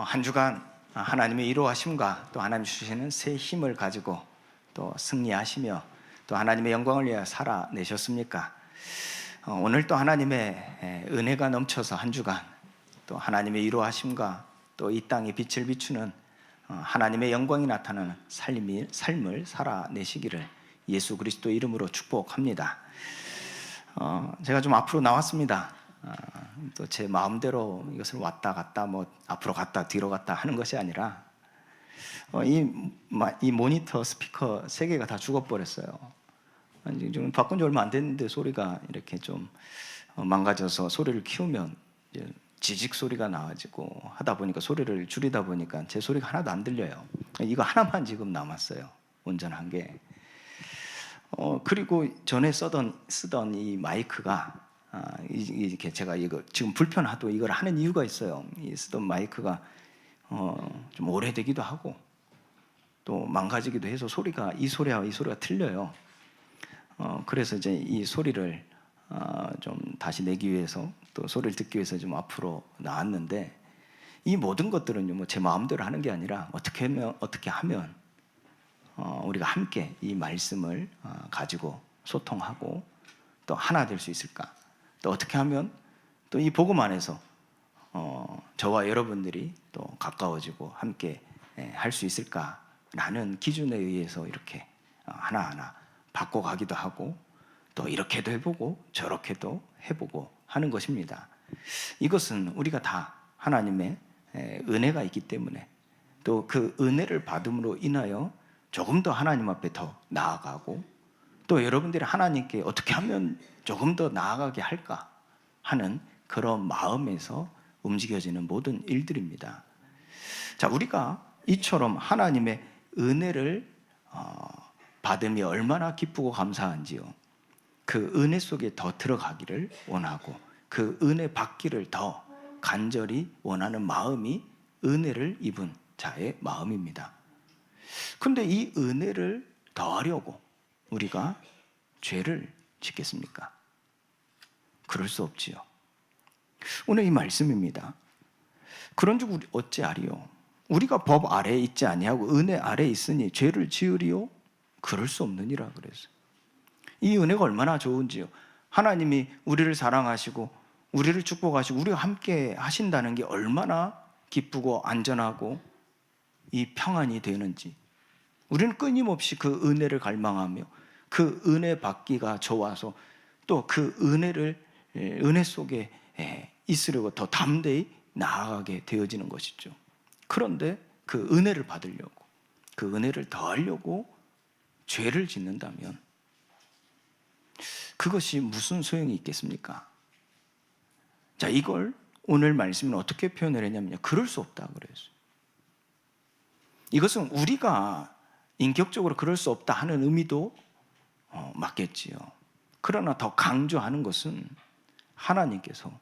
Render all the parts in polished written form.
한 주간 하나님의 이루하심과 또 하나님 주시는 새 힘을 가지고 또 승리하시며 또 하나님의 영광을 위하여 살아내셨습니까? 오늘 또 하나님의 은혜가 넘쳐서 한 주간 또 하나님의 이루하심과 또 이 땅에 빛을 비추는 하나님의 영광이 나타나는 삶을 살아내시기를 예수 그리스도 이름으로 축복합니다. 제가 좀 앞으로 나왔습니다. 또 제 마음대로 이것을 왔다 갔다 앞으로 갔다 뒤로 갔다 하는 것이 아니라 이 모니터 스피커 3개가 다 죽어버렸어요. 지금 바꾼 지 얼마 안 됐는데 소리가 이렇게 좀 망가져서 소리를 키우면 이제 지직 소리가 나가지고 하다 보니까 소리를 줄이다 보니까 제 소리가 하나도 안 들려요. 이거 하나만 지금 남았어요. 온전한 게. 그리고 전에 쓰던 이 마이크가 이렇게 제가 이거 지금 불편하도 이걸 하는 이유가 있어요. 이 쓰던 마이크가 좀 오래되기도 하고 또 망가지기도 해서 이 소리와 이 소리가 틀려요. 그래서 이제 이 소리를 좀 다시 내기 위해서 또 소리를 듣기 위해서 좀 앞으로 나왔는데, 이 모든 것들은요 제 마음대로 하는 게 아니라 어떻게 하면 우리가 함께 이 말씀을 가지고 소통하고 또 하나 될 수 있을까? 또 어떻게 하면 또 이 복음 안에서 저와 여러분들이 또 가까워지고 함께 할 수 있을까라는 기준에 의해서 이렇게 하나하나 바꿔가기도 하고 또 이렇게도 해보고 저렇게도 해보고 하는 것입니다. 이것은 우리가 다 하나님의 은혜가 있기 때문에 또 그 은혜를 받음으로 인하여 조금 더 하나님 앞에 더 나아가고 또 여러분들이 하나님께 어떻게 하면 조금 더 나아가게 할까 하는 그런 마음에서 움직여지는 모든 일들입니다. 자, 우리가 이처럼 하나님의 은혜를 받음이 얼마나 기쁘고 감사한지요, 그 은혜 속에 더 들어가기를 원하고 그 은혜 받기를 더 간절히 원하는 마음이 은혜를 입은 자의 마음입니다. 그런데 이 은혜를 더하려고 우리가 죄를 짓겠습니까? 그럴 수 없지요. 오늘 이 말씀입니다. 그런즉 우리 어찌하리요? 우리가 법 아래에 있지 아니하고 은혜 아래에 있으니 죄를 지으리요? 그럴 수 없느니라 그랬어요. 이 은혜가 얼마나 좋은지요. 하나님이 우리를 사랑하시고 우리를 축복하시고 우리가 함께 하신다는 게 얼마나 기쁘고 안전하고 이 평안이 되는지, 우리는 끊임없이 그 은혜를 갈망하며 그 은혜 받기가 좋아서 또 그 은혜 속에 있으려고 더 담대히 나아가게 되어지는 것이죠. 그런데 그 은혜를 받으려고, 그 은혜를 더하려고 죄를 짓는다면 그것이 무슨 소용이 있겠습니까? 자, 이걸 오늘 말씀은 어떻게 표현을 했냐면요, 그럴 수 없다 그랬어요. 이것은 우리가 인격적으로 그럴 수 없다 하는 의미도 맞겠지요. 그러나 더 강조하는 것은 하나님께서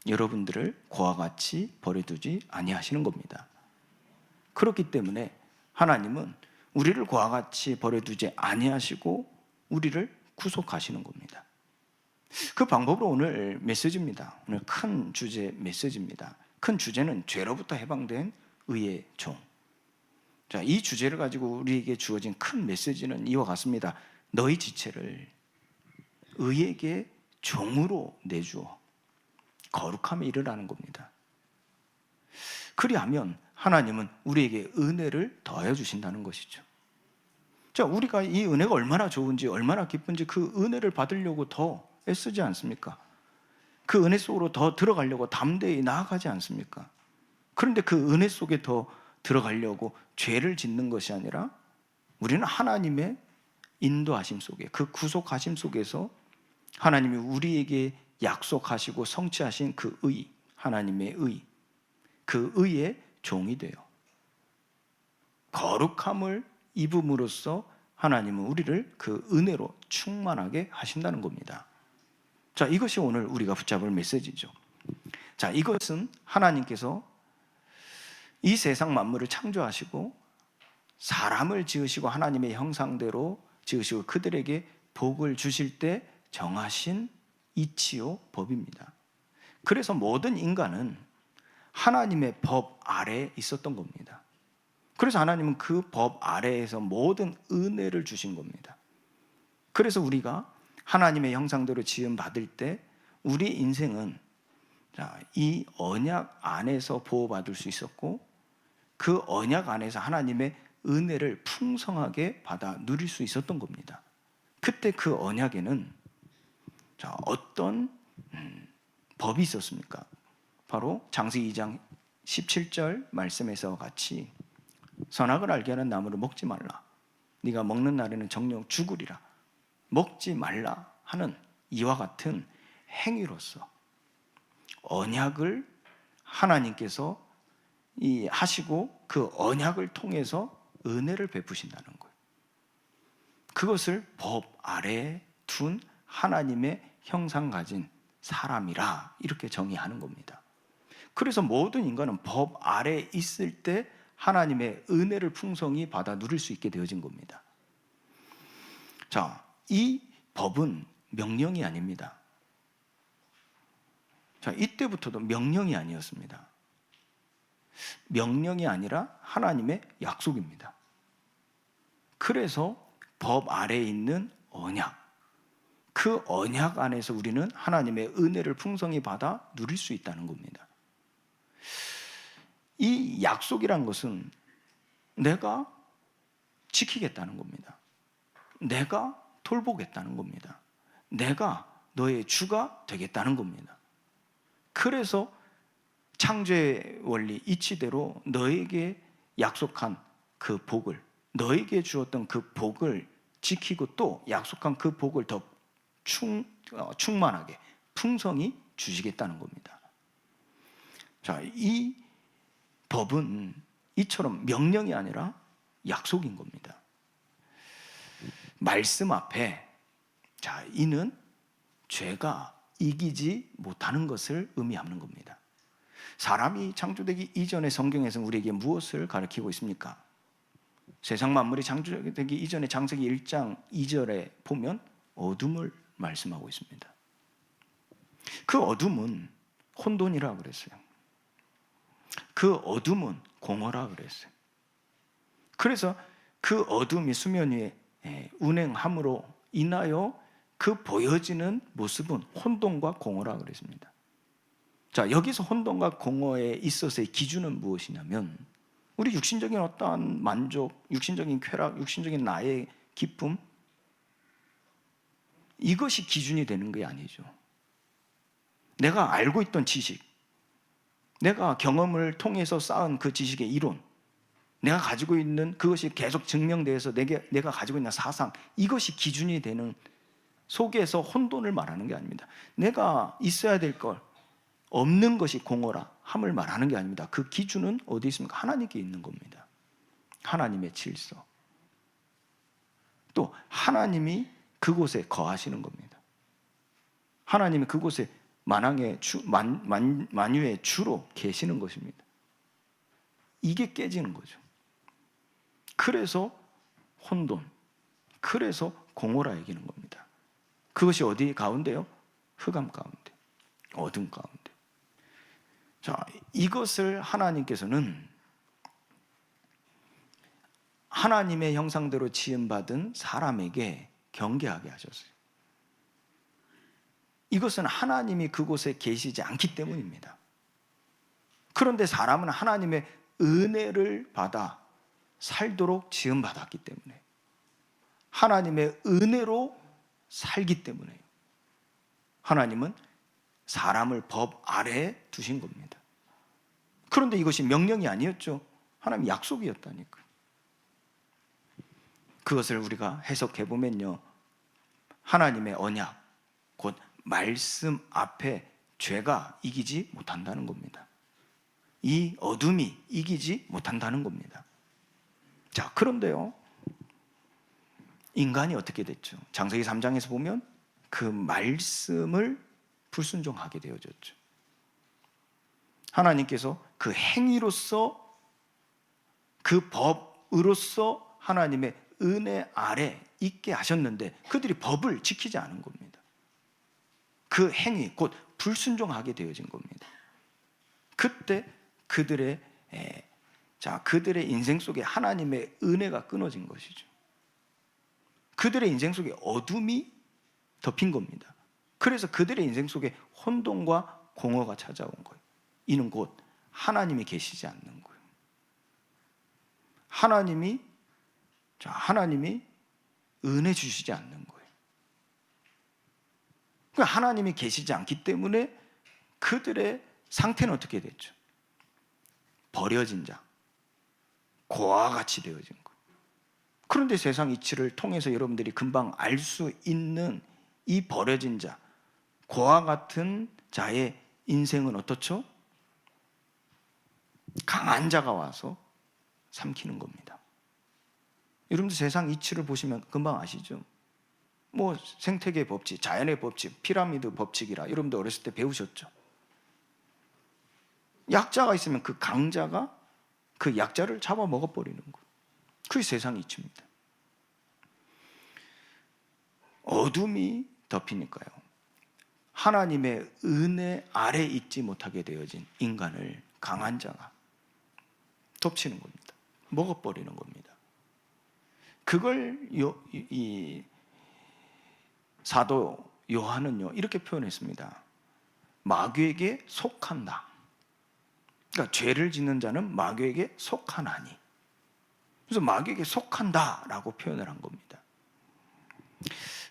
여러분들을 그와 같이 버려두지 아니하시는 겁니다. 그렇기 때문에 하나님은 우리를 그와 같이 버려두지 아니하시고 우리를 구속하시는 겁니다. 그 방법으로 오늘 메시지입니다. 오늘 큰 주제 메시지입니다. 큰 주제는 죄로부터 해방된 의의 종. 자, 이 주제를 가지고 우리에게 주어진 큰 메시지는 이와 같습니다. 너희 지체를 의에게 종으로 내주어 거룩함에 이르라는 겁니다. 그리하면 하나님은 우리에게 은혜를 더해 주신다는 것이죠. 자, 우리가 이 은혜가 얼마나 좋은지 얼마나 기쁜지 그 은혜를 받으려고 더 애쓰지 않습니까? 그 은혜 속으로 더 들어가려고 담대히 나아가지 않습니까? 그런데 그 은혜 속에 더 들어가려고 죄를 짓는 것이 아니라 우리는 하나님의 인도하심 속에, 그 구속하심 속에서 하나님이 우리에게 약속하시고 성취하신 그 의, 하나님의 의, 그 의의 종이 돼요. 거룩함을 입음으로써 하나님은 우리를 그 은혜로 충만하게 하신다는 겁니다. 자, 이것이 오늘 우리가 붙잡을 메시지죠. 자, 이것은 하나님께서 이 세상 만물을 창조하시고 사람을 지으시고 하나님의 형상대로 지으시고 그들에게 복을 주실 때 정하신 이치요 법입니다. 그래서 모든 인간은 하나님의 법 아래에 있었던 겁니다. 그래서 하나님은 그 법 아래에서 모든 은혜를 주신 겁니다. 그래서 우리가 하나님의 형상대로 지음 받을 때 우리 인생은 이 언약 안에서 보호받을 수 있었고, 그 언약 안에서 하나님의 은혜를 풍성하게 받아 누릴 수 있었던 겁니다. 그때 그 언약에는 어떤 법이 있었습니까? 바로 창세기 2장 17절 말씀에서 같이 선악을 알게 하는 나무를 먹지 말라. 네가 먹는 날에는 정령 죽으리라. 먹지 말라 하는 이와 같은 행위로서 언약을 하나님께서 하시고 그 언약을 통해서 은혜를 베푸신다는 거예요. 그것을 법 아래에 둔 하나님의 형상 가진 사람이라 이렇게 정의하는 겁니다. 그래서 모든 인간은 법 아래에 있을 때 하나님의 은혜를 풍성히 받아 누릴 수 있게 되어진 겁니다. 자, 이 법은 명령이 아닙니다. 자, 이때부터도 명령이 아니었습니다. 명령이 아니라 하나님의 약속입니다. 그래서 법 아래에 있는 언약, 그 언약 안에서 우리는 하나님의 은혜를 풍성히 받아 누릴 수 있다는 겁니다. 이 약속이란 것은 내가 지키겠다는 겁니다. 내가 돌보겠다는 겁니다. 내가 너의 주가 되겠다는 겁니다. 그래서 창조의 원리 이치대로 너에게 약속한 그 복을, 너에게 주었던 그 복을 지키고 또 약속한 그 복을 더 충만하게 풍성히 주시겠다는 겁니다. 자, 이 법은 이처럼 명령이 아니라 약속인 겁니다. 말씀 앞에 이는 죄가 이기지 못하는 것을 의미하는 겁니다. 사람이 창조되기 이전의 성경에서 우리에게 무엇을 가르치고 있습니까? 세상 만물이 창조되기 이전에 창세기 1장 2절에 보면 어둠을 말씀하고 있습니다. 그 어둠은 혼돈이라고 그랬어요. 그 어둠은 공허라 그랬어요. 그래서 그 어둠이 수면 위에 운행함으로 인하여 그 보여지는 모습은 혼돈과 공허라 그랬습니다. 자, 여기서 혼돈과 공허에 있어서의 기준은 무엇이냐면 우리 육신적인 어떠한 만족, 육신적인 쾌락, 육신적인 나의 기쁨, 이것이 기준이 되는 게 아니죠. 내가 알고 있던 지식, 내가 경험을 통해서 쌓은 그 지식의 이론, 내가 가지고 있는 그것이 계속 증명되어서 내가 가지고 있는 사상, 이것이 기준이 되는 속에서 혼돈을 말하는 게 아닙니다. 내가 있어야 될 걸 없는 것이 공허라 함을 말하는 게 아닙니다. 그 기준은 어디 있습니까? 하나님께 있는 겁니다. 하나님의 질서. 또 하나님이 그곳에 거하시는 겁니다. 하나님이 그곳에 만왕의 만유의 주로 계시는 것입니다. 이게 깨지는 거죠. 그래서 혼돈, 그래서 공허라 얘기하는 겁니다. 그것이 어디 가운데요? 흑암 가운데, 어둠 가운데. 자, 이것을 하나님께서는 하나님의 형상대로 지음받은 사람에게 경계하게 하셨어요. 이것은 하나님이 그곳에 계시지 않기 때문입니다. 그런데 사람은 하나님의 은혜를 받아 살도록 지음받았기 때문에, 하나님의 은혜로 살기 때문에 하나님은 사람을 법 아래에 두신 겁니다. 그런데 이것이 명령이 아니었죠. 하나님의 약속이었다니까요. 그것을 우리가 해석해 보면요, 하나님의 언약, 곧 말씀 앞에 죄가 이기지 못한다는 겁니다. 이 어둠이 이기지 못한다는 겁니다. 자, 그런데요, 인간이 어떻게 됐죠? 창세기 3장에서 보면 그 말씀을 불순종하게 되어졌죠. 하나님께서 그 행위로서, 그 법으로서 하나님의 은혜 아래 있게 하셨는데 그들이 법을 지키지 않은 겁니다. 그 행위, 곧 불순종하게 되어진 겁니다. 그때 그들의 그들의 인생 속에 하나님의 은혜가 끊어진 것이죠. 그들의 인생 속에 어둠이 덮인 겁니다. 그래서 그들의 인생 속에 혼돈과 공허가 찾아온 거예요. 이는 곧 하나님이 계시지 않는 거예요. 하나님이 은혜 주시지 않는 거예요. 그러니까 하나님이 계시지 않기 때문에 그들의 상태는 어떻게 됐죠? 버려진 자, 고아와 같이 되어진 거예요. 그런데 세상 이치를 통해서 여러분들이 금방 알 수 있는 이 버려진 자, 고아 같은 자의 인생은 어떻죠? 강한 자가 와서 삼키는 겁니다. 여러분들 세상 이치를 보시면 금방 아시죠? 뭐 생태계 법칙, 자연의 법칙, 피라미드 법칙이라 여러분들 어렸을 때 배우셨죠? 약자가 있으면 그 강자가 그 약자를 잡아 먹어버리는 거예요. 그게 세상 이치입니다. 어둠이 덮이니까요, 하나님의 은혜 아래 있지 못하게 되어진 인간을 강한 자가 덮치는 겁니다. 먹어버리는 겁니다. 그걸 이 사도 요한은요 이렇게 표현했습니다. 마귀에게 속한다. 그러니까 죄를 짓는 자는 마귀에게 속하나니. 그래서 마귀에게 속한다라고 표현을 한 겁니다.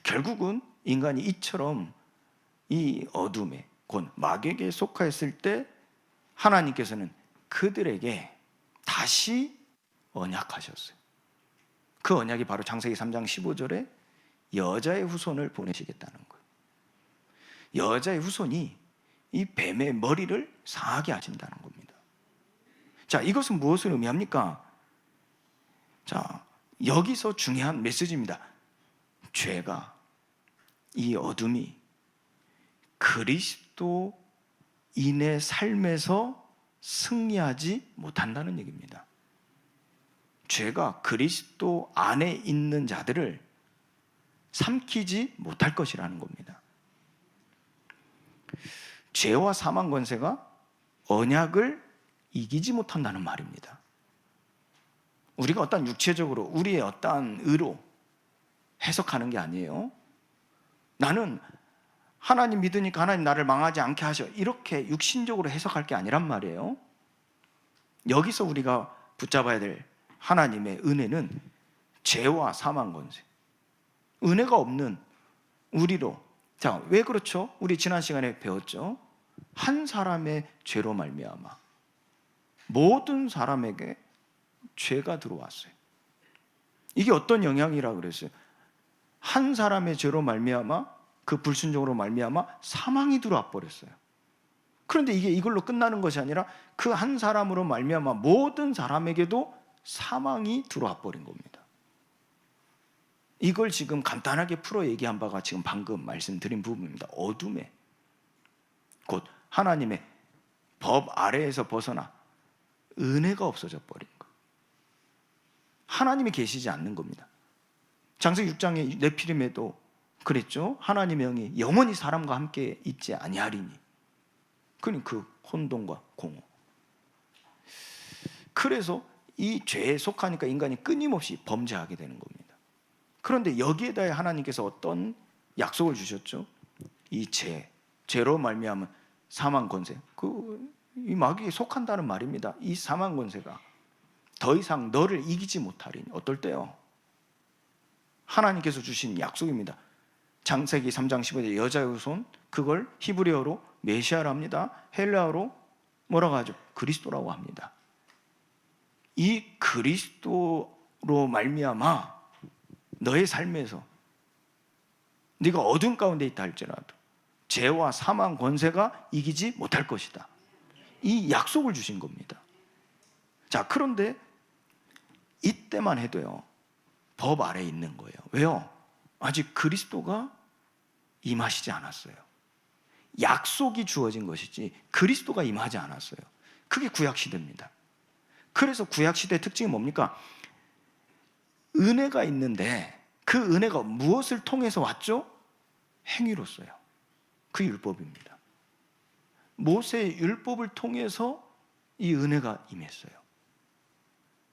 결국은 인간이 이처럼 이 어둠에 곧 마귀에게 속하였을 때 하나님께서는 그들에게 다시 언약하셨어요. 그 언약이 바로 창세기 3장 15절에 여자의 후손을 보내시겠다는 거예요. 여자의 후손이 이 뱀의 머리를 상하게 하신다는 겁니다. 자, 이것은 무엇을 의미합니까? 자, 여기서 중요한 메시지입니다. 죄가, 이 어둠이 그리스도인의 삶에서 승리하지 못한다는 얘기입니다. 죄가 그리스도 안에 있는 자들을 삼키지 못할 것이라는 겁니다. 죄와 사망 권세가 언약을 이기지 못한다는 말입니다. 우리가 어떤 육체적으로 우리의 어떠한 의로 해석하는 게 아니에요. 나는 하나님 믿으니까 하나님 나를 망하지 않게 하셔, 이렇게 육신적으로 해석할 게 아니란 말이에요. 여기서 우리가 붙잡아야 될 하나님의 은혜는 죄와 사망 권세, 은혜가 없는 우리로. 자, 왜 그렇죠? 우리 지난 시간에 배웠죠. 한 사람의 죄로 말미암아 모든 사람에게 죄가 들어왔어요. 이게 어떤 영향이라고 그랬어요? 한 사람의 죄로 말미암아, 그 불순종으로 말미암아 사망이 들어와 버렸어요. 그런데 이게 이걸로 끝나는 것이 아니라 그 한 사람으로 말미암아 모든 사람에게도 사망이 들어와 버린 겁니다. 이걸 지금 간단하게 풀어 얘기한 바가 지금 방금 말씀드린 부분입니다. 어둠에 곧 하나님의 법 아래에서 벗어나 은혜가 없어져 버린 것, 하나님이 계시지 않는 겁니다. 창세기 6장의 네피림에도 그랬죠. 하나님의 영이 영원히 사람과 함께 있지 아니하리니. 그러니까 그 혼돈과 공허. 그래서 이 죄에 속하니까 인간이 끊임없이 범죄하게 되는 겁니다. 그런데 여기에 대해 하나님께서 어떤 약속을 주셨죠? 이 죄로 말미암은 사망 권세, 이 마귀에 속한다는 말입니다. 이 사망 권세가 더 이상 너를 이기지 못하리니. 어떨 때요? 하나님께서 주신 약속입니다. 창세기 3장 15절 여자의 후손, 그걸 히브리어로 메시아라 합니다. 헬라어로 뭐라고 하죠? 그리스도라고 합니다. 이 그리스도로 말미암아 너의 삶에서 네가 어둠 가운데 있다 할지라도 죄와 사망 권세가 이기지 못할 것이다. 이 약속을 주신 겁니다. 자, 그런데 이때만 해도요, 법 아래에 있는 거예요. 왜요? 아직 그리스도가 임하시지 않았어요. 약속이 주어진 것이지 그리스도가 임하지 않았어요. 그게 구약시대입니다. 그래서 구약시대의 특징이 뭡니까? 은혜가 있는데 그 은혜가 무엇을 통해서 왔죠? 행위로써요. 그 율법입니다. 모세의 율법을 통해서 이 은혜가 임했어요.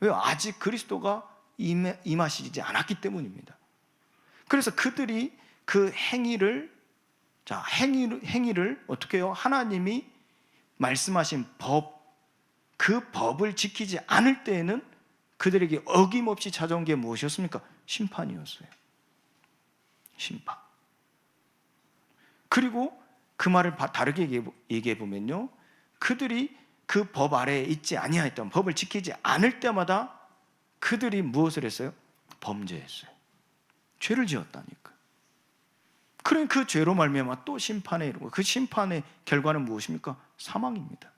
왜? 아직 그리스도가 임하시지 않았기 때문입니다. 그래서 그들이 그 행위를 어떻게 해요? 하나님이 말씀하신 그 법을 지키지 않을 때에는 그들에게 어김없이 찾아온 게 무엇이었습니까? 심판이었어요. 심판. 그리고 그 말을 다르게 얘기해 보면요, 그들이 그 법 아래에 있지 아니하였던, 법을 지키지 않을 때마다 그들이 무엇을 했어요? 범죄했어요. 죄를 지었다니까. 그러니 그 죄로 말미암아 또 심판에 이르고, 그 심판의 결과는 무엇입니까? 사망입니다.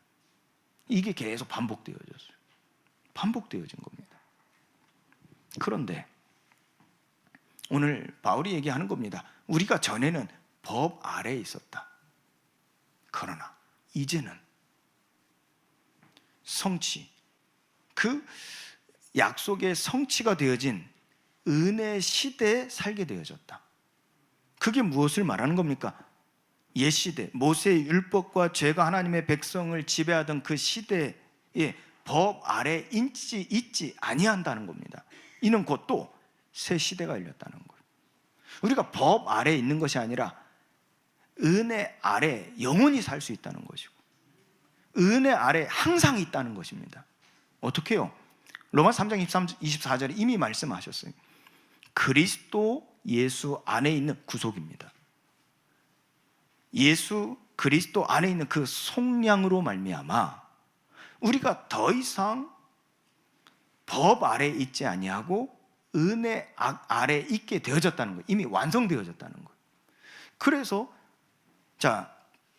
이게 계속 반복되어졌어요. 반복되어진 겁니다. 그런데 오늘 바울이 얘기하는 겁니다. 우리가 전에는 법 아래에 있었다. 그러나 이제는 성취, 그 약속의 성취가 되어진 은혜 시대에 살게 되어졌다. 그게 무엇을 말하는 겁니까? 옛 시대, 모세의 율법과 죄가 하나님의 백성을 지배하던 그 시대에 법 아래 있지 아니한다는 겁니다. 이는 곧 또 새 시대가 열렸다는 거예요. 우리가 법 아래 있는 것이 아니라 은혜 아래 영원히 살 수 있다는 것이고, 은혜 아래 항상 있다는 것입니다. 어떻게 해요? 로마서 3장 24절에 이미 말씀하셨어요. 그리스도 예수 안에 있는 구속입니다. 예수 그리스도 안에 있는 그 속량으로 말미암아 우리가 더 이상 법 아래 있지 아니하고 은혜 아래 있게 되어졌다는 거예요. 이미 완성되어졌다는 거예요. 그래서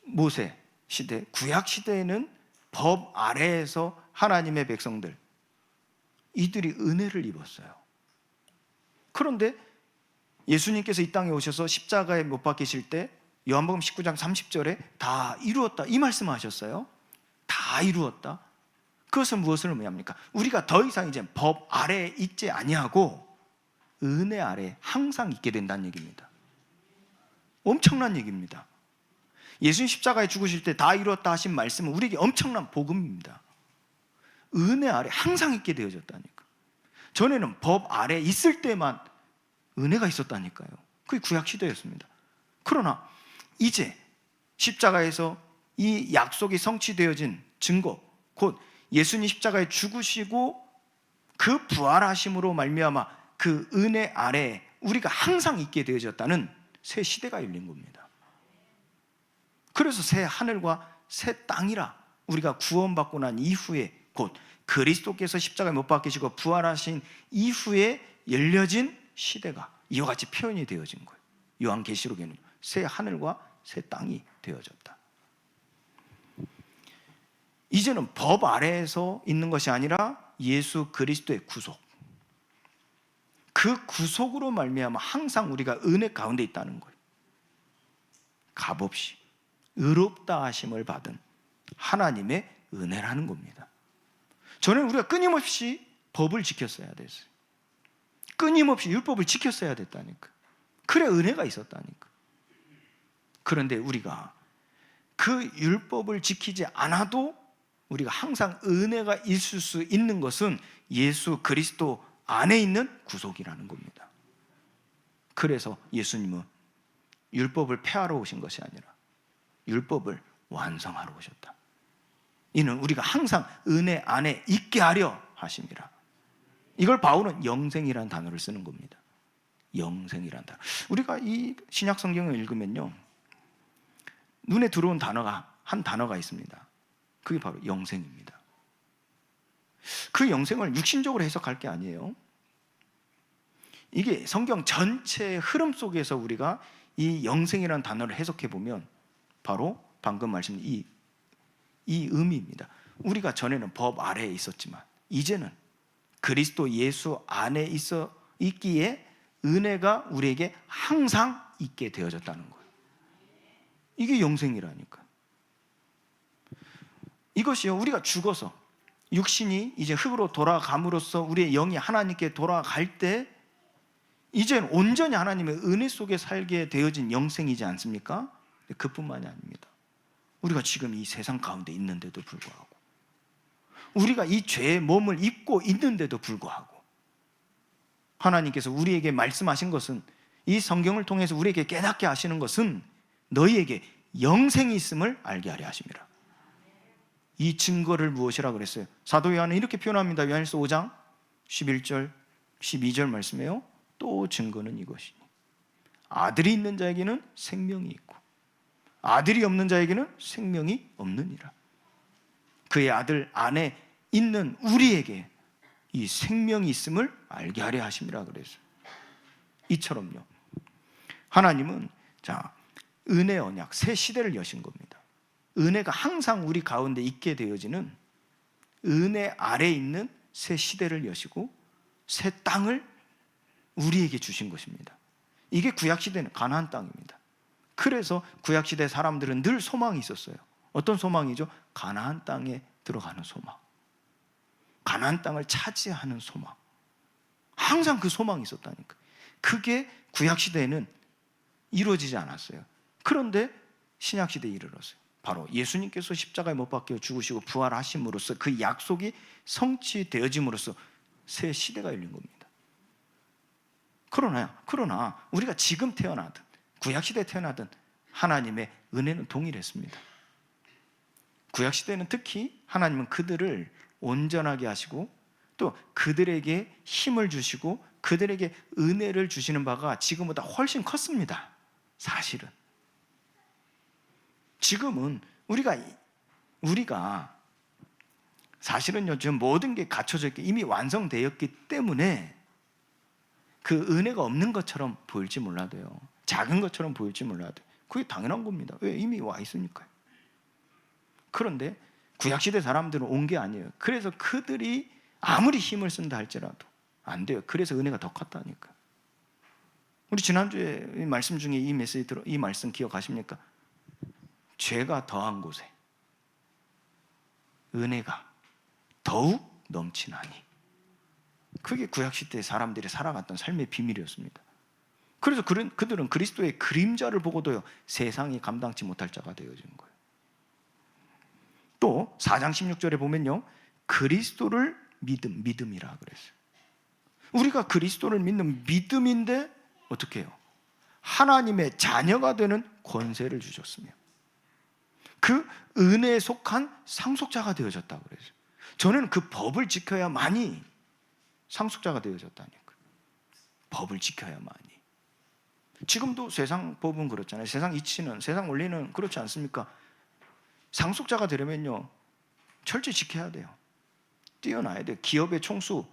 모세 시대, 구약 시대에는 법 아래에서 하나님의 백성들, 이들이 은혜를 입었어요. 그런데 예수님께서 이 땅에 오셔서 십자가에 못 박히실 때 요한복음 19장 30절에 다 이루었다, 이 말씀하셨어요. 다 이루었다. 그것은 무엇을 의미합니까? 우리가 더 이상 이제 법 아래에 있지 아니하고 은혜 아래에 항상 있게 된다는 얘기입니다. 엄청난 얘기입니다. 예수님 십자가에 죽으실 때 다 이루었다 하신 말씀은 우리에게 엄청난 복음입니다. 은혜 아래 항상 있게 되어졌다니까. 전에는 법 아래 있을 때만 은혜가 있었다니까요. 그게 구약 시대였습니다. 그러나 이제 십자가에서 이 약속이 성취되어진 증거, 곧 예수님 십자가에 죽으시고 그 부활하심으로 말미암아 그 은혜 아래에 우리가 항상 있게 되어졌다는 새 시대가 열린 겁니다. 그래서 새 하늘과 새 땅이라, 우리가 구원받고 난 이후에, 곧 그리스도께서 십자가에 못 박히시고 부활하신 이후에 열려진 시대가 이와 같이 표현이 되어진 거예요. 요한계시록에는 새 하늘과 새 땅이 되어졌다. 이제는 법 아래에서 있는 것이 아니라 예수 그리스도의 구속, 그 구속으로 말미암아 항상 우리가 은혜 가운데 있다는 거예요. 값없이 의롭다 하심을 받은 하나님의 은혜라는 겁니다. 전에는 우리가 끊임없이 법을 지켰어야 됐어요. 끊임없이 율법을 지켰어야 됐다니까. 그래 은혜가 있었다니까. 그런데 우리가 그 율법을 지키지 않아도 우리가 항상 은혜가 있을 수 있는 것은 예수 그리스도 안에 있는 구속이라는 겁니다. 그래서 예수님은 율법을 폐하러 오신 것이 아니라 율법을 완성하러 오셨다. 이는 우리가 항상 은혜 안에 있게 하려 하심이라. 이걸 바울은 영생이라는 단어를 쓰는 겁니다. 영생이라는 단어. 우리가 이 신약 성경을 읽으면요, 눈에 들어온 한 단어가 있습니다. 그게 바로 영생입니다. 그 영생을 육신적으로 해석할 게 아니에요. 이게 성경 전체의 흐름 속에서 우리가 이 영생이라는 단어를 해석해 보면 바로 방금 말씀드린 이 의미입니다. 우리가 전에는 법 아래에 있었지만 이제는 그리스도 예수 안에 있기에 은혜가 우리에게 항상 있게 되어졌다는 거예요. 이게 영생이라니까. 이것이요, 우리가 죽어서 육신이 이제 흙으로 돌아감으로써 우리의 영이 하나님께 돌아갈 때 이제는 온전히 하나님의 은혜 속에 살게 되어진 영생이지 않습니까? 그뿐만이 아닙니다. 우리가 지금 이 세상 가운데 있는데도 불구하고 우리가 이 죄의 몸을 입고 있는데도 불구하고 하나님께서 우리에게 말씀하신 것은, 이 성경을 통해서 우리에게 깨닫게 하시는 것은 너희에게 영생이 있음을 알게 하려 하심이라. 이 증거를 무엇이라 그랬어요? 사도 요한은 이렇게 표현합니다. 요한일서 5장 11절 12절 말씀에요. 또 증거는 이것이니 아들이 있는 자에게는 생명이 있고 아들이 없는 자에게는 생명이 없느니라. 그의 아들 안에 있는 우리에게 이 생명이 있음을 알게 하려 하심이라 그랬어요. 이처럼요, 하나님은 은혜 언약 새 시대를 여신 겁니다. 은혜가 항상 우리 가운데 있게 되어지는 은혜 아래 있는 새 시대를 여시고 새 땅을 우리에게 주신 것입니다. 이게 구약시대는 가나안 땅입니다. 그래서 구약시대 사람들은 늘 소망이 있었어요. 어떤 소망이죠? 가나안 땅에 들어가는 소망, 가나안 땅을 차지하는 소망. 항상 그 소망이 있었다니까. 그게 구약시대에는 이루어지지 않았어요. 그런데 신약시대에 이르렀어요. 바로 예수님께서 십자가에 못 박혀 죽으시고 부활하심으로써 그 약속이 성취되어짐으로써 새 시대가 열린 겁니다. 그러나 우리가 지금 태어나든 구약시대에 태어나든 하나님의 은혜는 동일했습니다. 구약시대는 특히 하나님은 그들을 온전하게 하시고 또 그들에게 힘을 주시고 그들에게 은혜를 주시는 바가 지금보다 훨씬 컸습니다. 사실은 지금은 우리가 사실은요, 지금 모든 게 갖춰져 있게 이미 완성되었기 때문에 그 은혜가 없는 것처럼 보일지 몰라도요, 작은 것처럼 보일지 몰라도 그게 당연한 겁니다. 왜? 이미 와 있으니까요. 그런데 구약시대 사람들은 온 게 아니에요. 그래서 그들이 아무리 힘을 쓴다 할지라도 안 돼요. 그래서 은혜가 더 컸다니까. 우리 지난주에 이 말씀 중에 이 말씀 기억하십니까? 죄가 더한 곳에 은혜가 더욱 넘치나니. 그게 구약시대 사람들이 살아갔던 삶의 비밀이었습니다. 그래서 그들은 그리스도의 그림자를 보고도요, 세상이 감당치 못할 자가 되어진 거예요. 또 4장 16절에 보면요, 그리스도를 믿음이라 그랬어요. 우리가 그리스도를 믿는 믿음인데 어떻게 해요? 하나님의 자녀가 되는 권세를 주셨으며 그 은혜에 속한 상속자가 되어졌다고 그랬어요. 저는 그 법을 지켜야만이 상속자가 되어졌다니까. 법을 지켜야만이. 지금도 세상 법은 그렇잖아요. 세상 이치는, 세상 원리는 그렇지 않습니까? 상속자가 되려면요, 철저히 지켜야 돼요. 뛰어나야 돼요. 기업의 총수,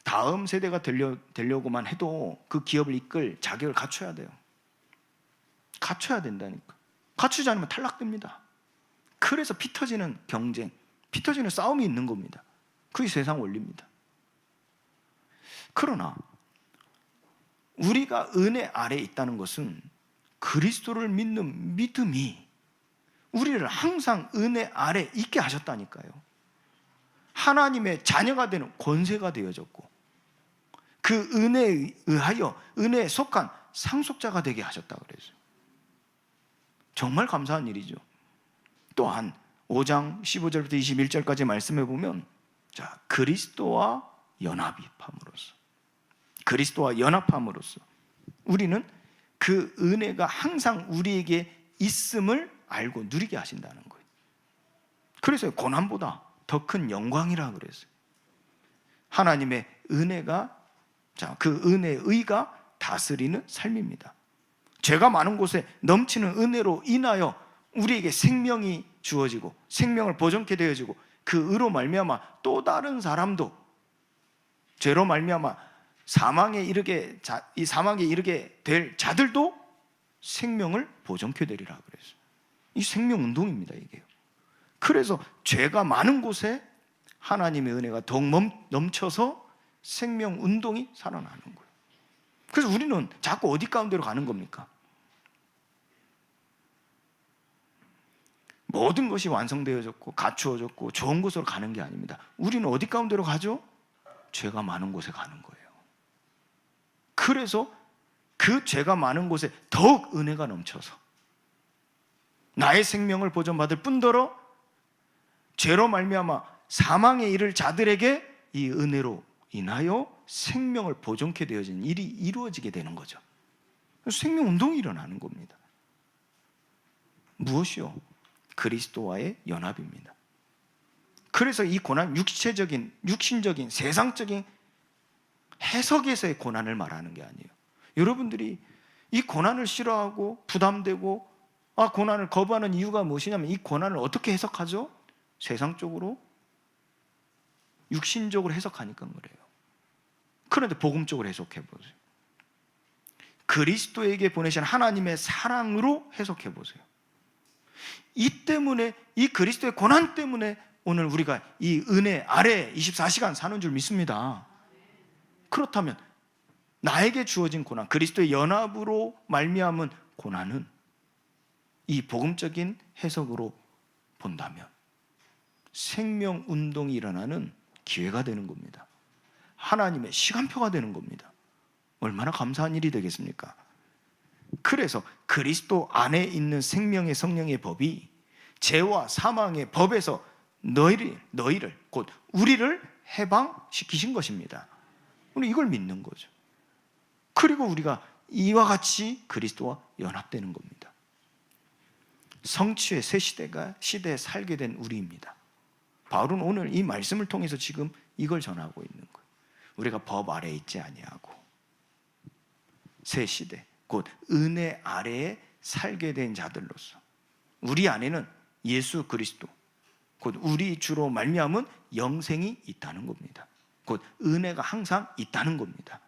다음 세대가 되려고만 해도 그 기업을 이끌 자격을 갖춰야 돼요. 갖춰야 된다니까. 갖추지 않으면 탈락됩니다. 그래서 피 터지는 경쟁, 피 터지는 싸움이 있는 겁니다. 그게 세상 원리입니다. 그러나 우리가 은혜 아래에 있다는 것은 그리스도를 믿는 믿음이 우리를 항상 은혜 아래 있게 하셨다니까요. 하나님의 자녀가 되는 권세가 되어졌고 그 은혜에 의하여 은혜에 속한 상속자가 되게 하셨다고 그랬어요. 정말 감사한 일이죠. 또한 5장 15절부터 21절까지 말씀해 보면 그리스도와 연합함으로써 우리는 그 은혜가 항상 우리에게 있음을 알고 누리게 하신다는 거예요. 그래서 고난보다 더 큰 영광이라 그랬어요. 하나님의 은혜가, 그 은혜의 의가 다스리는 삶입니다. 죄가 많은 곳에 넘치는 은혜로 인하여 우리에게 생명이 주어지고 생명을 보존케 되어지고 그 의로 말미암아 또 다른 사람도 죄로 말미암아 사망에 이르게 될 자들도 생명을 보존케 되리라 그랬어요. 이 생명 운동입니다, 이게요. 그래서 죄가 많은 곳에 하나님의 은혜가 더욱 넘쳐서 생명 운동이 살아나는 거예요. 그래서 우리는 자꾸 어디 가운데로 가는 겁니까? 모든 것이 완성되어졌고 갖추어졌고 좋은 곳으로 가는 게 아닙니다. 우리는 어디 가운데로 가죠? 죄가 많은 곳에 가는 거예요. 그래서 그 죄가 많은 곳에 더욱 은혜가 넘쳐서 나의 생명을 보존받을 뿐더러 죄로 말미암아 사망에 이를 자들에게 이 은혜로 인하여 생명을 보존케 되어진 일이 이루어지게 되는 거죠. 생명 운동이 일어나는 겁니다. 무엇이요? 그리스도와의 연합입니다. 그래서 이 고난, 육체적인, 육신적인, 세상적인 해석에서의 고난을 말하는 게 아니에요. 여러분들이 이 고난을 싫어하고 부담되고 고난을 거부하는 이유가 무엇이냐면 이 고난을 어떻게 해석하죠? 세상적으로, 육신적으로 해석하니까 그래요. 그런데 복음적으로 해석해 보세요. 그리스도에게 보내신 하나님의 사랑으로 해석해 보세요. 이 때문에, 이 그리스도의 고난 때문에 오늘 우리가 이 은혜 아래 24시간 사는 줄 믿습니다. 그렇다면 나에게 주어진 고난, 그리스도의 연합으로 말미암은 고난은 이 복음적인 해석으로 본다면 생명 운동이 일어나는 기회가 되는 겁니다. 하나님의 시간표가 되는 겁니다. 얼마나 감사한 일이 되겠습니까? 그래서 그리스도 안에 있는 생명의 성령의 법이 죄와 사망의 법에서 너희를 곧 우리를 해방시키신 것입니다. 우리 이걸 믿는 거죠. 그리고 우리가 이와 같이 그리스도와 연합되는 겁니다. 성취의 새 시대에 살게 된 우리입니다. 바울은 오늘 이 말씀을 통해서 지금 이걸 전하고 있는 거예요. 우리가 법 아래에 있지 아니하고 새 시대, 곧 은혜 아래에 살게 된 자들로서 우리 안에는 예수 그리스도, 곧 우리 주로 말미암은 영생이 있다는 겁니다. 곧 은혜가 항상 있다는 겁니다.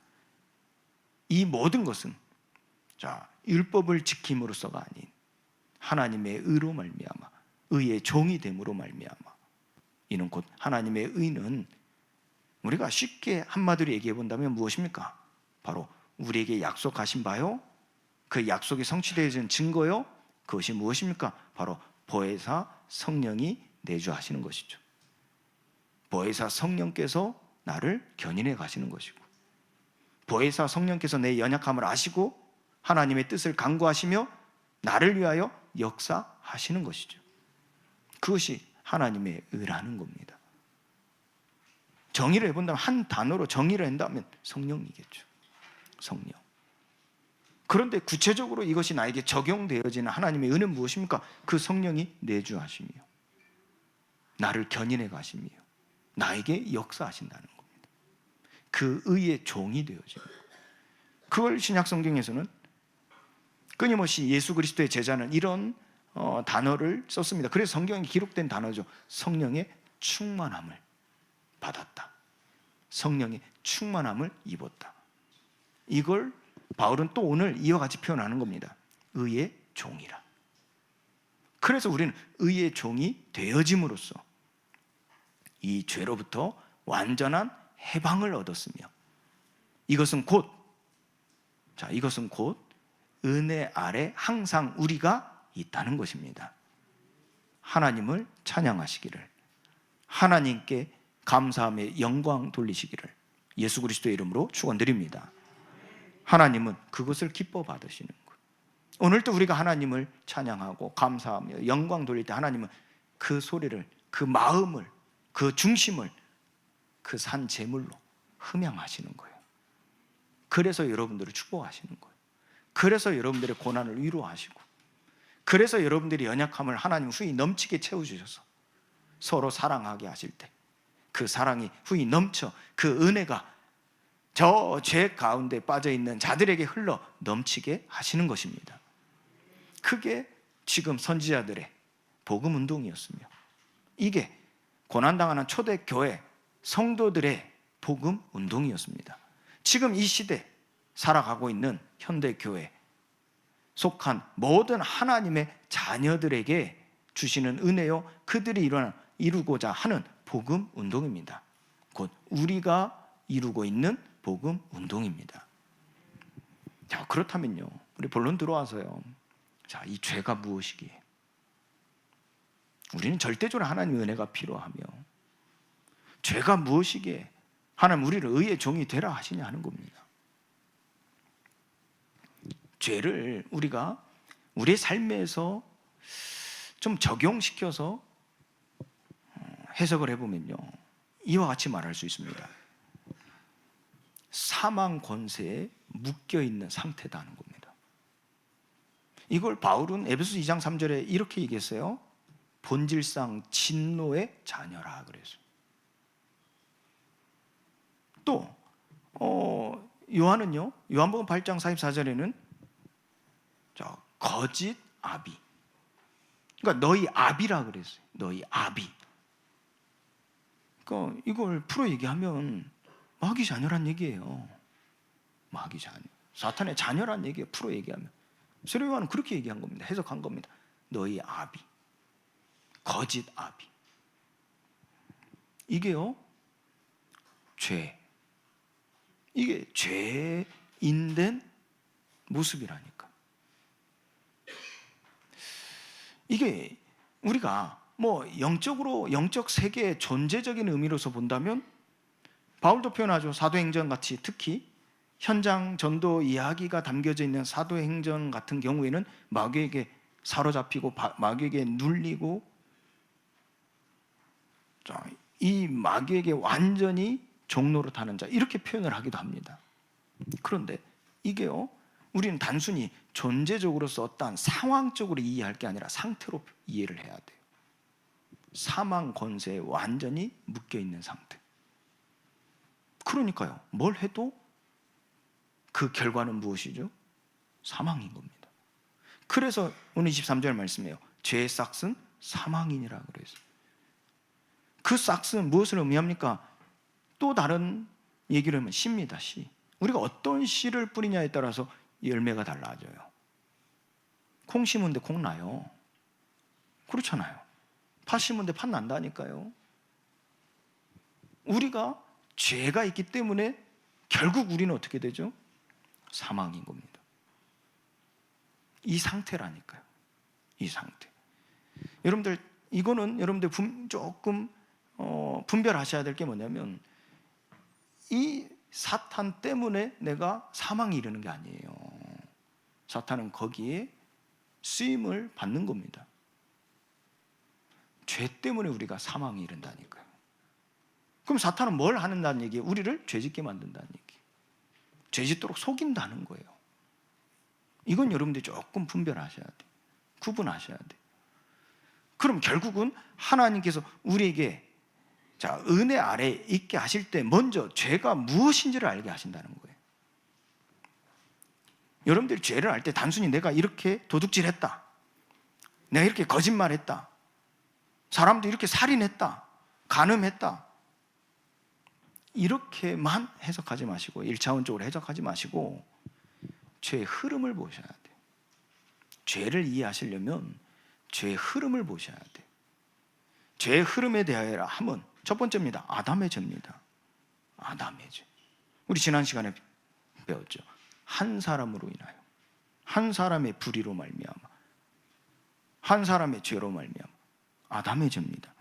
이 모든 것은 율법을 지킴으로써가 아닌 하나님의 의로 말미암아, 의의 종이 됨으로 말미암아, 이는 곧 하나님의 의는 우리가 쉽게 한마디로 얘기해 본다면 무엇입니까? 바로 우리에게 약속하신 바요, 그 약속이 성취되어진 증거요, 그것이 무엇입니까? 바로 보혜사 성령이 내주하시는 것이죠. 보혜사 성령께서 나를 견인해 가시는 것이고, 보혜사 성령께서 내 연약함을 아시고 하나님의 뜻을 간구하시며 나를 위하여 역사하시는 것이죠. 그것이 하나님의 의라는 겁니다. 정의를 해본다면, 한 단어로 정의를 한다면 성령이겠죠. 성령. 그런데 구체적으로 이것이 나에게 적용되어지는 하나님의 은혜는 무엇입니까? 그 성령이 내주하시며 나를 견인해 가시며 나에게 역사하신다는 겁니다. 그 의의 종이 되어지는 거예요. 그걸 신약 성경에서는 끊임없이 예수 그리스도의 제자는 이런 단어를 썼습니다. 그래서 성경에 기록된 단어죠. 성령의 충만함을 받았다. 성령의 충만함을 입었다. 이걸 바울은 또 오늘 이와 같이 표현하는 겁니다. 의의 종이라. 그래서 우리는 의의 종이 되어짐으로써 이 죄로부터 완전한 해방을 얻었으며 이것은 곧 은혜 아래 항상 우리가 있다는 것입니다. 하나님을 찬양하시기를, 하나님께 감사함의 영광 돌리시기를 예수 그리스도의 이름으로 축원드립니다. 하나님은 그것을 기뻐 받으시는 거예요. 오늘도 우리가 하나님을 찬양하고 감사하며 영광 돌릴 때 하나님은 그 소리를, 그 마음을, 그 중심을 그 산 제물로 흠양하시는 거예요. 그래서 여러분들을 축복하시는 거예요. 그래서 여러분들의 고난을 위로하시고, 그래서 여러분들의 연약함을 하나님 후히 넘치게 채워주셔서 서로 사랑하게 하실 때 그 사랑이 후히 넘쳐 그 은혜가 저 죄 가운데 빠져있는 자들에게 흘러 넘치게 하시는 것입니다. 그게 지금 선지자들의 복음 운동이었으며 이게 고난당하는 초대교회 성도들의 복음 운동이었습니다. 지금 이 시대 살아가고 있는 현대교회 속한 모든 하나님의 자녀들에게 주시는 은혜요, 그들이 이루고자 하는 복음 운동입니다. 곧 우리가 이루고 있는 복음 운동입니다. 자, 그렇다면요, 우리 본론 들어와서요. 자, 이 죄가 무엇이기에? 우리는 절대적으로 하나님의 은혜가 필요하며 죄가 무엇이기에 하나님 우리를 의의 종이 되라 하시냐 하는 겁니다. 죄를 우리가 우리의 삶에서 좀 적용시켜서 해석을 해보면요, 이와 같이 말할 수 있습니다. 사망 권세에 묶여있는 상태다는 겁니다. 이걸 바울은 에베소 2장 3절에 이렇게 얘기했어요. 본질상 진노의 자녀라 그랬어요. 또 요한은요, 요한복음 8장 44절에는 거짓 아비, 그러니까 너희 아비라 그랬어요. 너희 아비. 그러니까 이걸 풀어 얘기하면 마귀 자녀란 얘기예요. 마귀 자녀, 사탄의 자녀란 얘기예요. 풀어 얘기하면 세례요한은 그렇게 얘기한 겁니다. 해석한 겁니다. 너희 아비, 거짓 아비. 이게요, 죄, 이게 죄인된 모습이라니까. 이게 우리가 뭐 영적으로, 영적 세계의 존재적인 의미로서 본다면 바울도 표현하죠. 사도행전 같이, 특히 현장 전도 이야기가 담겨져 있는 사도행전 같은 경우에는 마귀에게 사로잡히고 마귀에게 눌리고 이 마귀에게 완전히 종로로 타는 자, 이렇게 표현을 하기도 합니다. 그런데 이게요, 우리는 단순히 존재적으로서 어떠한 상황적으로 이해할 게 아니라 상태로 이해를 해야 돼요. 사망 권세에 완전히 묶여있는 상태. 그러니까요, 뭘 해도 그 결과는 무엇이죠? 사망인 겁니다. 그래서 오늘 23절 말씀이에요. 죄의 싹은 사망이니라 그랬어요. 그 싹은 무엇을 의미합니까? 또 다른 얘기를 하면 씨입니다. 씨. 우리가 어떤 씨를 뿌리냐에 따라서 열매가 달라져요. 콩 심은데 콩 나요. 그렇잖아요. 팥 심은데 팥 난다니까요. 우리가 죄가 있기 때문에 결국 우리는 어떻게 되죠? 사망인 겁니다. 이 상태라니까요. 이 상태. 여러분들, 이거는 여러분들 조금 분별하셔야 될 게 뭐냐면, 이 사탄 때문에 내가 사망에 이르는 게 아니에요. 사탄은 거기에 쓰임을 받는 겁니다. 죄 때문에 우리가 사망에 이른다니까요. 그럼 사탄은 뭘 하는다는 얘기예요? 우리를 죄짓게 만든다는 얘기예요. 죄짓도록 속인다는 거예요. 이건 여러분들이 조금 분별하셔야 돼요. 구분하셔야 돼요. 그럼 결국은 하나님께서 우리에게 은혜 아래 있게 하실 때 먼저 죄가 무엇인지를 알게 하신다는 거예요. 여러분들이 죄를 알 때 단순히 내가 이렇게 도둑질했다, 내가 이렇게 거짓말했다, 사람도 이렇게 살인했다, 간음했다, 이렇게만 해석하지 마시고, 1차원적으로 해석하지 마시고 죄의 흐름을 보셔야 돼요. 죄를 이해하시려면 죄의 흐름을 보셔야 돼요. 죄의 흐름에 대하여 하면 첫 번째입니다. 아담의 죄입니다. 아담의 죄. 우리 지난 시간에 배웠죠. 한 사람으로 인하여, 한 사람의 불의로 말미암아, 한 사람의 죄로 말미암아, 아담의 죄입니다.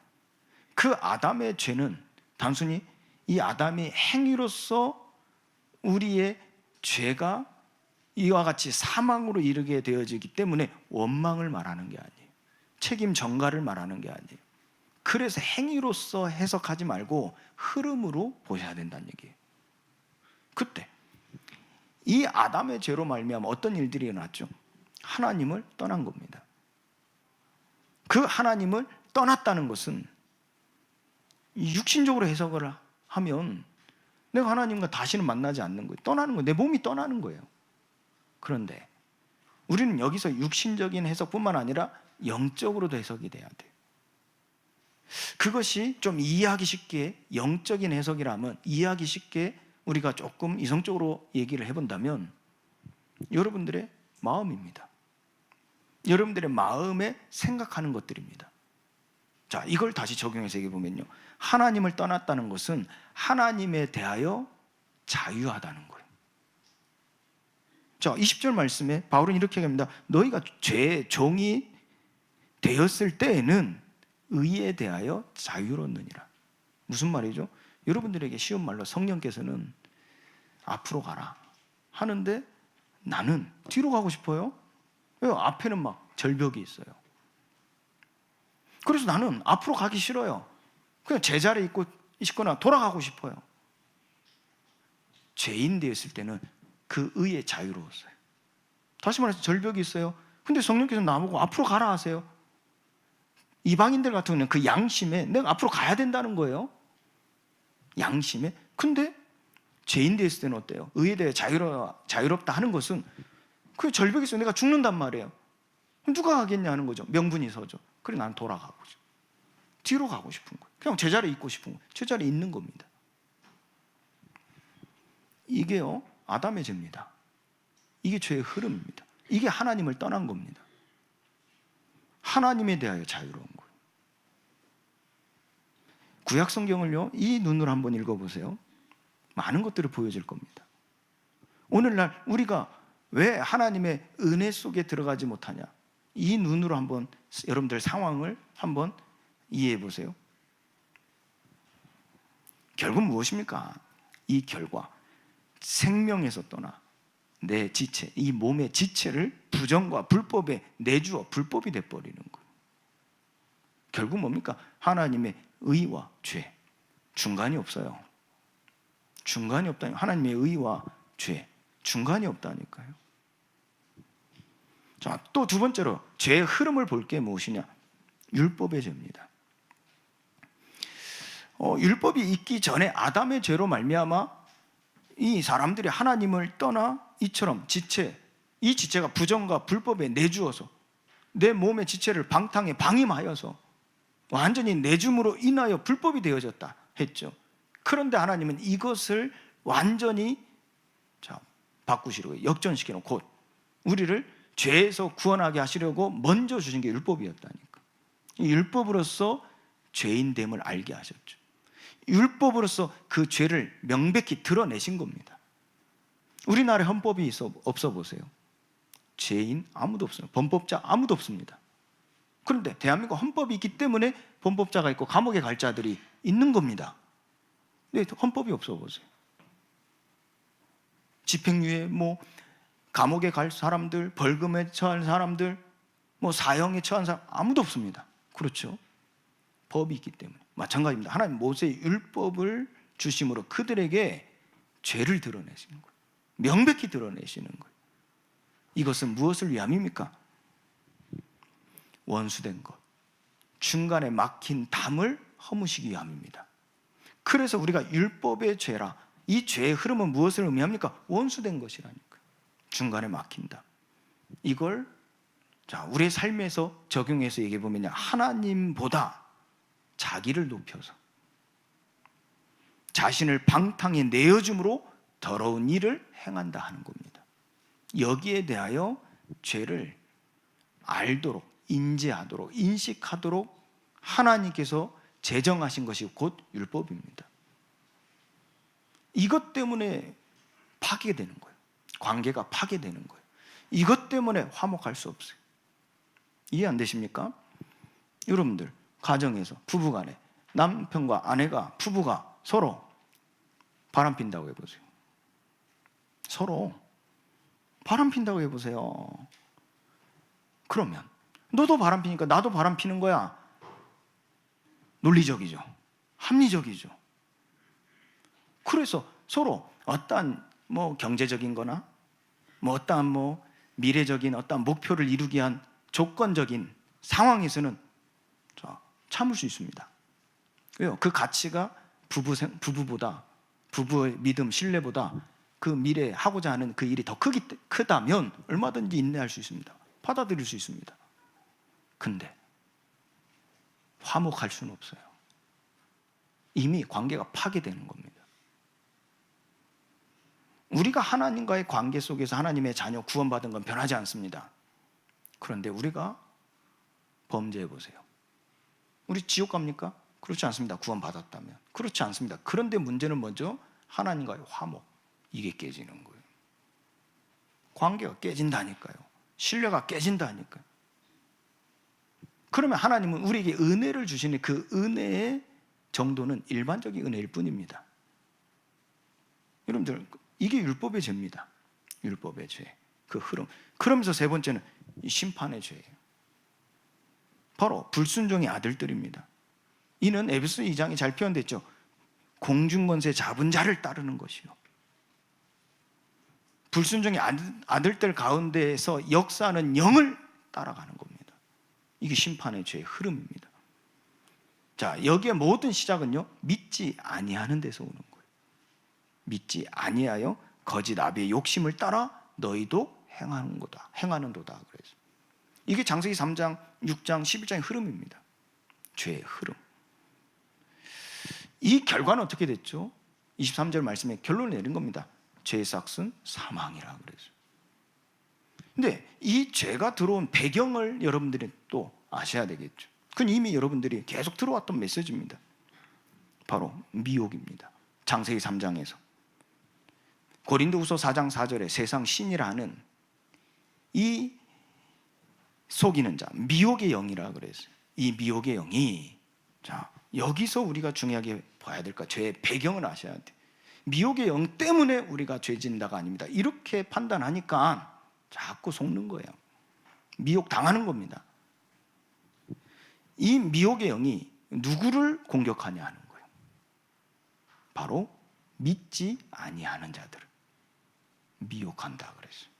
그 아담의 죄는 단순히 이 아담의 행위로서 우리의 죄가 이와 같이 사망으로 이르게 되어지기 때문에 원망을 말하는 게 아니에요. 책임 전가를 말하는 게 아니에요. 그래서 행위로서 해석하지 말고 흐름으로 보셔야 된다는 얘기예요. 그때 이 아담의 죄로 말미암아 어떤 일들이 일어났죠? 하나님을 떠난 겁니다. 그 하나님을 떠났다는 것은 육신적으로 해석을 하면 내가 하나님과 다시는 만나지 않는 거예요. 떠나는 거예요. 내 몸이 떠나는 거예요. 그런데 우리는 여기서 육신적인 해석뿐만 아니라 영적으로도 해석이 돼야 돼요. 그것이 좀 이해하기 쉽게, 영적인 해석이라면 이해하기 쉽게 우리가 조금 이성적으로 얘기를 해본다면 여러분들의 마음입니다. 여러분들의 마음에 생각하는 것들입니다. 자, 이걸 다시 적용해서 얘기해 보면요, 하나님을 떠났다는 것은 하나님에 대하여 자유하다는 거예요. 자, 20절 말씀에 바울은 이렇게 얘기합니다. 너희가 죄의 종이 되었을 때에는 의에 대하여 자유롭느니라. 무슨 말이죠? 여러분들에게 쉬운 말로 성령께서는 앞으로 가라 하는데 나는 뒤로 가고 싶어요. 왜? 앞에는 막 절벽이 있어요. 그래서 나는 앞으로 가기 싫어요. 그냥 제자리에 있거나 돌아가고 싶어요. 죄인 되었을 때는 그 의에 자유로웠어요. 다시 말해서 절벽이 있어요. 근데 성령께서 나보고 앞으로 가라 하세요. 이방인들 같은 경우는 그 양심에 내가 앞으로 가야 된다는 거예요. 양심에. 근데 죄인 되었을 때는 어때요? 의에 대해 자유롭다 하는 것은 그 절벽이 있어요. 내가 죽는단 말이에요. 누가 가겠냐 하는 거죠. 명분이 서죠. 그래 난 돌아가고 싶어. 뒤로 가고 싶은 거예요. 그냥 제자리에 있고 싶은 거예요. 제자리에 있는 겁니다. 이게요 아담의 죄입니다. 이게 죄의 흐름입니다. 이게 하나님을 떠난 겁니다. 하나님에 대하여 자유로운 거예요. 구약 성경을요 이 눈으로 한번 읽어보세요. 많은 것들을 보여줄 겁니다. 오늘날 우리가 왜 하나님의 은혜 속에 들어가지 못하냐, 이 눈으로 한번 여러분들 상황을 한번 이해해 보세요. 결국 무엇입니까? 이 결과, 생명에서 떠나 내 지체, 이 몸의 지체를 부정과 불법에 내주어 불법이 돼버리는 거예요. 결국 뭡니까? 하나님의 의와 죄, 중간이 없어요. 중간이 없다니, 하나님의 의와 죄, 중간이 없다니까요. 자, 또 두 번째로 죄의 흐름을 볼 게 무엇이냐? 율법의 죄입니다. 율법이 있기 전에 아담의 죄로 말미암아 이 사람들이 하나님을 떠나 이처럼 이 지체가 부정과 불법에 내주어서 내 몸의 지체를 방탕에 방임하여서 완전히 내줌으로 인하여 불법이 되어졌다 했죠. 그런데 하나님은 이것을 완전히 바꾸시려고 역전시키는 곧 우리를 죄에서 구원하게 하시려고 먼저 주신 게 율법이었다니까. 이 율법으로서 죄인됨을 알게 하셨죠. 율법으로서 그 죄를 명백히 드러내신 겁니다. 우리나라에 헌법이 없어 보세요. 죄인 아무도 없어요. 범법자 아무도 없습니다. 그런데 대한민국 헌법이 있기 때문에 범법자가 있고 감옥에 갈 자들이 있는 겁니다. 근데 헌법이 없어 보세요. 집행유예, 감옥에 갈 사람들, 벌금에 처한 사람들, 사형에 처한 사람 아무도 없습니다. 그렇죠? 법이 있기 때문에. 마찬가지입니다. 하나님 모세의 율법을 주심으로 그들에게 죄를 드러내시는 거예요. 명백히 드러내시는 거예요. 이것은 무엇을 위함입니까? 원수된 것, 중간에 막힌 담을 허무시기 위함입니다. 그래서 우리가 율법의 죄라, 이 죄의 흐름은 무엇을 의미합니까? 원수된 것이라니까. 중간에 막힌다. 이걸 우리의 삶에서 적용해서 얘기해 보면 하나님보다 자기를 높여서 자신을 방탕에 내어줌으로 더러운 일을 행한다 하는 겁니다. 여기에 대하여 죄를 알도록, 인지하도록, 인식하도록 하나님께서 제정하신 것이 곧 율법입니다. 이것 때문에 파괴되는 거예요. 관계가 파괴되는 거예요. 이것 때문에 화목할 수 없어요. 이해 안 되십니까? 여러분들 가정에서 부부간에 남편과 아내가, 부부가 서로 바람핀다고 해보세요. 서로 바람핀다고 해보세요. 그러면 너도 바람피니까 나도 바람피는 거야. 논리적이죠. 합리적이죠. 그래서 서로 어떠한 경제적인 거나 어떠한 미래적인 어떠한 목표를 이루기 위한 조건적인 상황에서는 참을 수 있습니다. 왜요? 그 가치가 부부보다, 부부의 믿음, 신뢰보다 그 미래에 하고자 하는 그 일이 더 크다면 얼마든지 인내할 수 있습니다. 받아들일 수 있습니다. 근데 화목할 수는 없어요. 이미 관계가 파괴되는 겁니다. 우리가 하나님과의 관계 속에서 하나님의 자녀 구원받은 건 변하지 않습니다. 그런데 우리가 범죄해 보세요. 우리 지옥 갑니까? 그렇지 않습니다. 구원받았다면. 그렇지 않습니다. 그런데 문제는 먼저 하나님과의 화목, 이게 깨지는 거예요. 관계가 깨진다니까요. 신뢰가 깨진다니까요. 그러면 하나님은 우리에게 은혜를 주시는 그 은혜의 정도는 일반적인 은혜일 뿐입니다. 여러분들, 이게 율법의 죄입니다. 율법의 죄, 그 흐름. 그러면서 세 번째는 이 심판의 죄예요. 바로 불순종의 아들들입니다. 이는 에베소 2장에 잘 표현됐죠. 공중권세 잡은 자를 따르는 것이요. 불순종의 아들들 가운데에서 역사하는 영을 따라가는 겁니다. 이게 심판의 죄의 흐름입니다. 자, 여기에 모든 시작은요, 믿지 아니하는 데서 오는 거예요. 믿지 아니하여 거짓 아비의 욕심을 따라 너희도 행하는도다. 그래서 이게 창세기 3장, 6장, 11장의 흐름입니다. 죄의 흐름. 이 결과는 어떻게 됐죠? 23절 말씀에 결론을 내린 겁니다. 죄의 삭은 사망이라 그래서. 근데 이 죄가 들어온 배경을 여러분들이 또 아셔야 되겠죠. 그건 이미 여러분들이 계속 들어왔던 메시지입니다. 바로 미혹입니다. 창세기 3장에서 고린도후서 4장 4절에 세상 신이라는 이 속이는 자, 미혹의 영이라 그랬어요. 이 미혹의 영이, 자, 여기서 우리가 중요하게 봐야 될까? 죄의 배경을 아셔야 돼. 미혹의 영 때문에 우리가 죄 짓는다가 아닙니다. 이렇게 판단하니까 자꾸 속는 거예요. 미혹 당하는 겁니다. 이 미혹의 영이 누구를 공격하냐 하는 거예요. 바로 믿지 아니하는 자들을 미혹한다 그랬어요.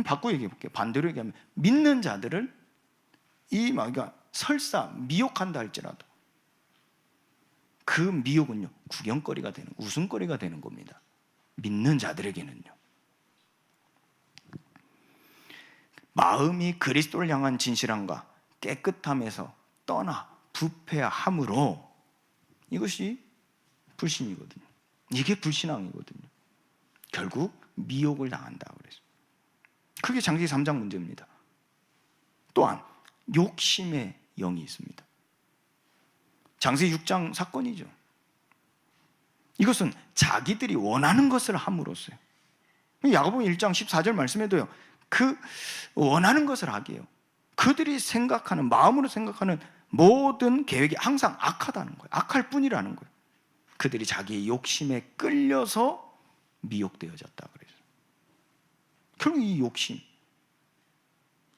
바꿔 얘기해 볼게요. 반대로 얘기하면 믿는 자들을 그러니까 설사 미혹한다 할지라도 그 미혹은요, 구경거리가 되는, 웃음거리가 되는 겁니다. 믿는 자들에게는요. 마음이 그리스도를 향한 진실함과 깨끗함에서 떠나 부패함으로, 이것이 불신이거든요. 이게 불신앙이거든요. 결국 미혹을 당한다 그래서. 그게 창세기 3장 문제입니다. 또한 욕심의 영이 있습니다. 창세기 6장 사건이죠. 이것은 자기들이 원하는 것을 함으로써요. 야고보서 1장 14절 말씀에도요, 그 원하는 것을 하게 해요. 그들이 생각하는, 마음으로 생각하는 모든 계획이 항상 악하다는 거예요. 악할 뿐이라는 거예요. 그들이 자기의 욕심에 끌려서 미혹되어졌다 그래서. 결국 이 욕심,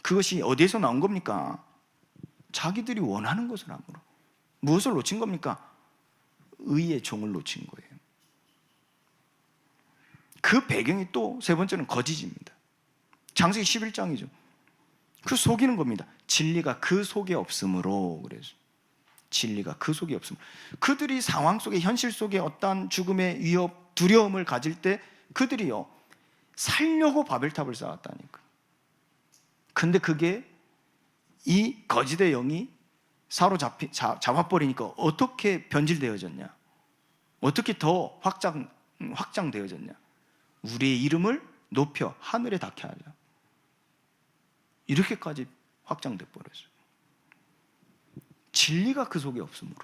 그것이 어디에서 나온 겁니까? 자기들이 원하는 것을 함으로. 무엇을 놓친 겁니까? 의의 종을 놓친 거예요. 그 배경이 또 세 번째는 거짓입니다. 창세기 11장이죠. 그 속이는 겁니다. 진리가 그 속에 없으므로. 그래서 진리가 그 속에 없으므로. 그들이 상황 속에, 현실 속에 어떠한 죽음의 위협, 두려움을 가질 때 그들이요, 살려고 바벨탑을 쌓았다니까. 근데 그게 이 거짓의 영이 잡아버리니까 어떻게 변질되어졌냐? 어떻게 더 확장되어졌냐? 우리의 이름을 높여 하늘에 닿게 하자. 이렇게까지 확장돼 버렸어요. 진리가 그 속에 없으므로.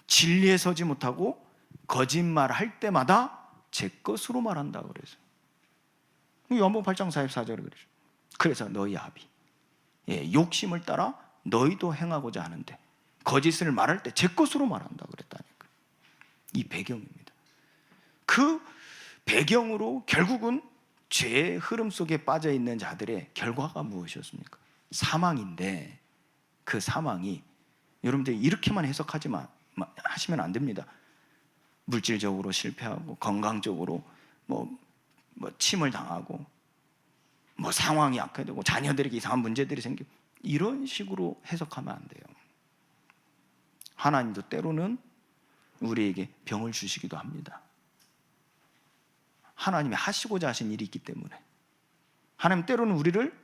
진리에 서지 못하고 거짓말 할 때마다 제 것으로 말한다 그래서. 요한복음 8장 44절에 그러죠. 그래서 너희 아비, 욕심을 따라 너희도 행하고자 하는데 거짓을 말할 때 제 것으로 말한다 그랬다니까. 이 배경입니다. 그 배경으로 결국은 죄의 흐름 속에 빠져 있는 자들의 결과가 무엇이었습니까? 사망인데, 그 사망이, 여러분들이 이렇게만 하시면 안 됩니다. 물질적으로 실패하고, 건강적으로 침을 당하고, 상황이 악화되고, 자녀들에게 이상한 문제들이 생기고, 이런 식으로 해석하면 안 돼요. 하나님도 때로는 우리에게 병을 주시기도 합니다. 하나님이 하시고자 하신 일이 있기 때문에. 하나님 때로는 우리를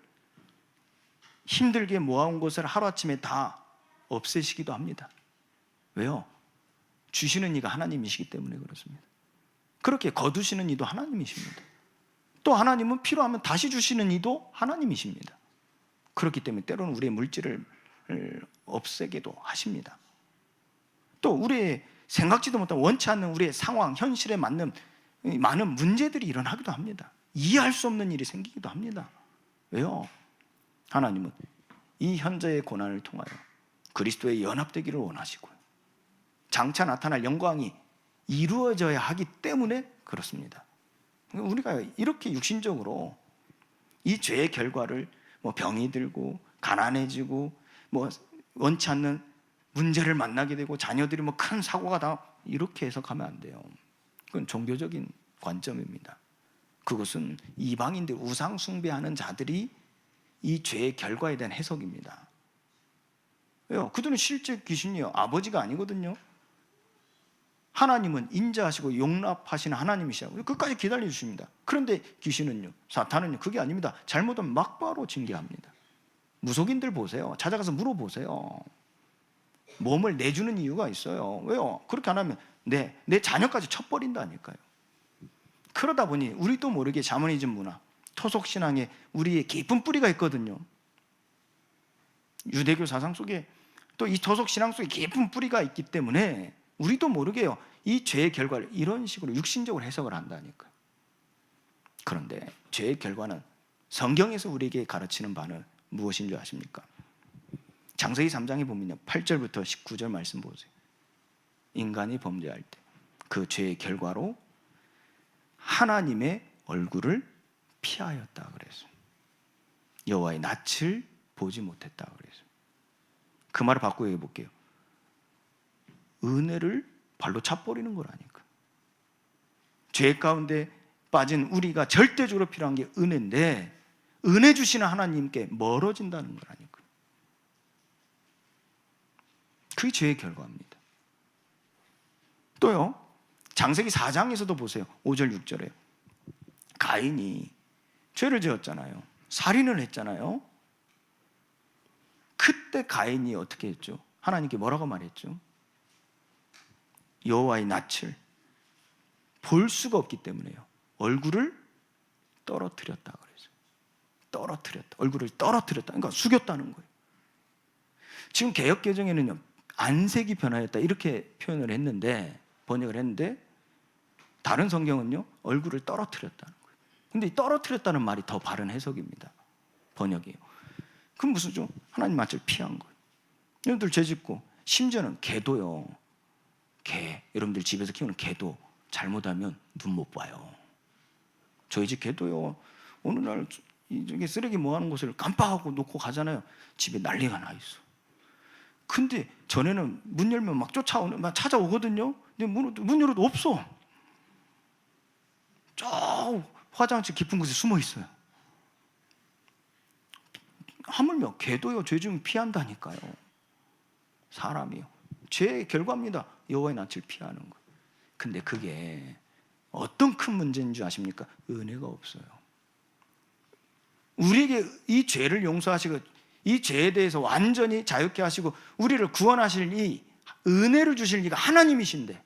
힘들게 모아온 것을 하루아침에 다 없애시기도 합니다. 왜요? 주시는 이가 하나님이시기 때문에 그렇습니다. 그렇게 거두시는 이도 하나님이십니다. 또 하나님은 필요하면 다시 주시는 이도 하나님이십니다. 그렇기 때문에 때로는 우리의 물질을 없애기도 하십니다. 또 우리의 생각지도 못한, 원치 않는 우리의 상황, 현실에 맞는 많은 문제들이 일어나기도 합니다. 이해할 수 없는 일이 생기기도 합니다. 왜요? 하나님은 이 현재의 고난을 통하여 그리스도의 연합되기를 원하시고요, 장차 나타날 영광이 이루어져야 하기 때문에 그렇습니다. 우리가 이렇게 육신적으로 이 죄의 결과를 병이 들고 가난해지고 원치 않는 문제를 만나게 되고 자녀들이 뭐 큰 사고가 다 이렇게 해석하면 안 돼요. 그건 종교적인 관점입니다. 그것은 이방인들 우상 숭배하는 자들이 이 죄의 결과에 대한 해석입니다. 왜요? 그들은 실제 귀신이요 아버지가 아니거든요. 하나님은 인자하시고 용납하시는 하나님이시라고 끝까지 기다려 주십니다. 그런데 귀신은요, 사탄은요, 그게 아닙니다. 잘못하면 막바로 징계합니다. 무속인들 보세요. 찾아가서 물어보세요. 몸을 내주는 이유가 있어요. 왜요? 그렇게 안 하면 내 자녀까지 쳐버린다니까요. 그러다 보니 우리도 모르게 샤머니즘 문화, 토속신앙에 우리의 깊은 뿌리가 있거든요. 유대교 사상 속에 또 이 토속신앙 속에 깊은 뿌리가 있기 때문에 우리도 모르게요, 이 죄의 결과를 이런 식으로 육신적으로 해석을 한다니까요. 그런데 죄의 결과는 성경에서 우리에게 가르치는 바는 무엇인 줄 아십니까? 창세기 3장에 보면요, 8절부터 19절 말씀 보세요. 인간이 범죄할 때 그 죄의 결과로 하나님의 얼굴을 피하였다 그래서 여호와의 낯을 보지 못했다 그래서 그 말을 바꾸어 얘기해 볼게요. 은혜를 발로 차버리는 거라니까. 죄 가운데 빠진 우리가 절대적으로 필요한 게 은혜인데 은혜 주시는 하나님께 멀어진다는 거라니까. 그게 죄의 결과입니다. 또요, 창세기 4장에서도 보세요. 5절 6절에 가인이 죄를 지었잖아요. 살인을 했잖아요. 그때 가인이 어떻게 했죠? 하나님께 뭐라고 말했죠? 여호와의 낯을 볼 수가 없기 때문에요, 얼굴을 떨어뜨렸다 그래서 떨어뜨렸다, 얼굴을 떨어뜨렸다, 그러니까 숙였다는 거예요. 지금 개역개정에는요, 안색이 변하였다 이렇게 표현을 했는데, 번역을 했는데 다른 성경은요, 얼굴을 떨어뜨렸다는 거예요. 근데 이 떨어뜨렸다는 말이 더 바른 해석입니다. 번역이에요. 그럼 무슨 좀 하나님 낯을 피한 거예요. 여러분들 죄 짓고, 심지어는 개도요, 개, 여러분들 집에서 키우는 개도 잘못하면 눈 못 봐요. 저희 집 개도요, 어느 날 저기 쓰레기 모아놓은 곳을 깜빡하고 놓고 가잖아요. 집에 난리가 나 있어. 근데 전에는 문 열면 막 쫓아오는, 막 찾아오거든요. 근데 문 열어도 없어. 저 화장실 깊은 곳에 숨어 있어요. 하물며 개도요, 죄 좀 피한다니까요. 사람이요, 죄의 결과입니다. 여호와의 낯을 피하는 거. 근데 그게 어떤 큰 문제인 줄 아십니까? 은혜가 없어요. 우리에게 이 죄를 용서하시고 이 죄에 대해서 완전히 자유케 하시고 우리를 구원하실 이 은혜를 주실 이가 하나님이신데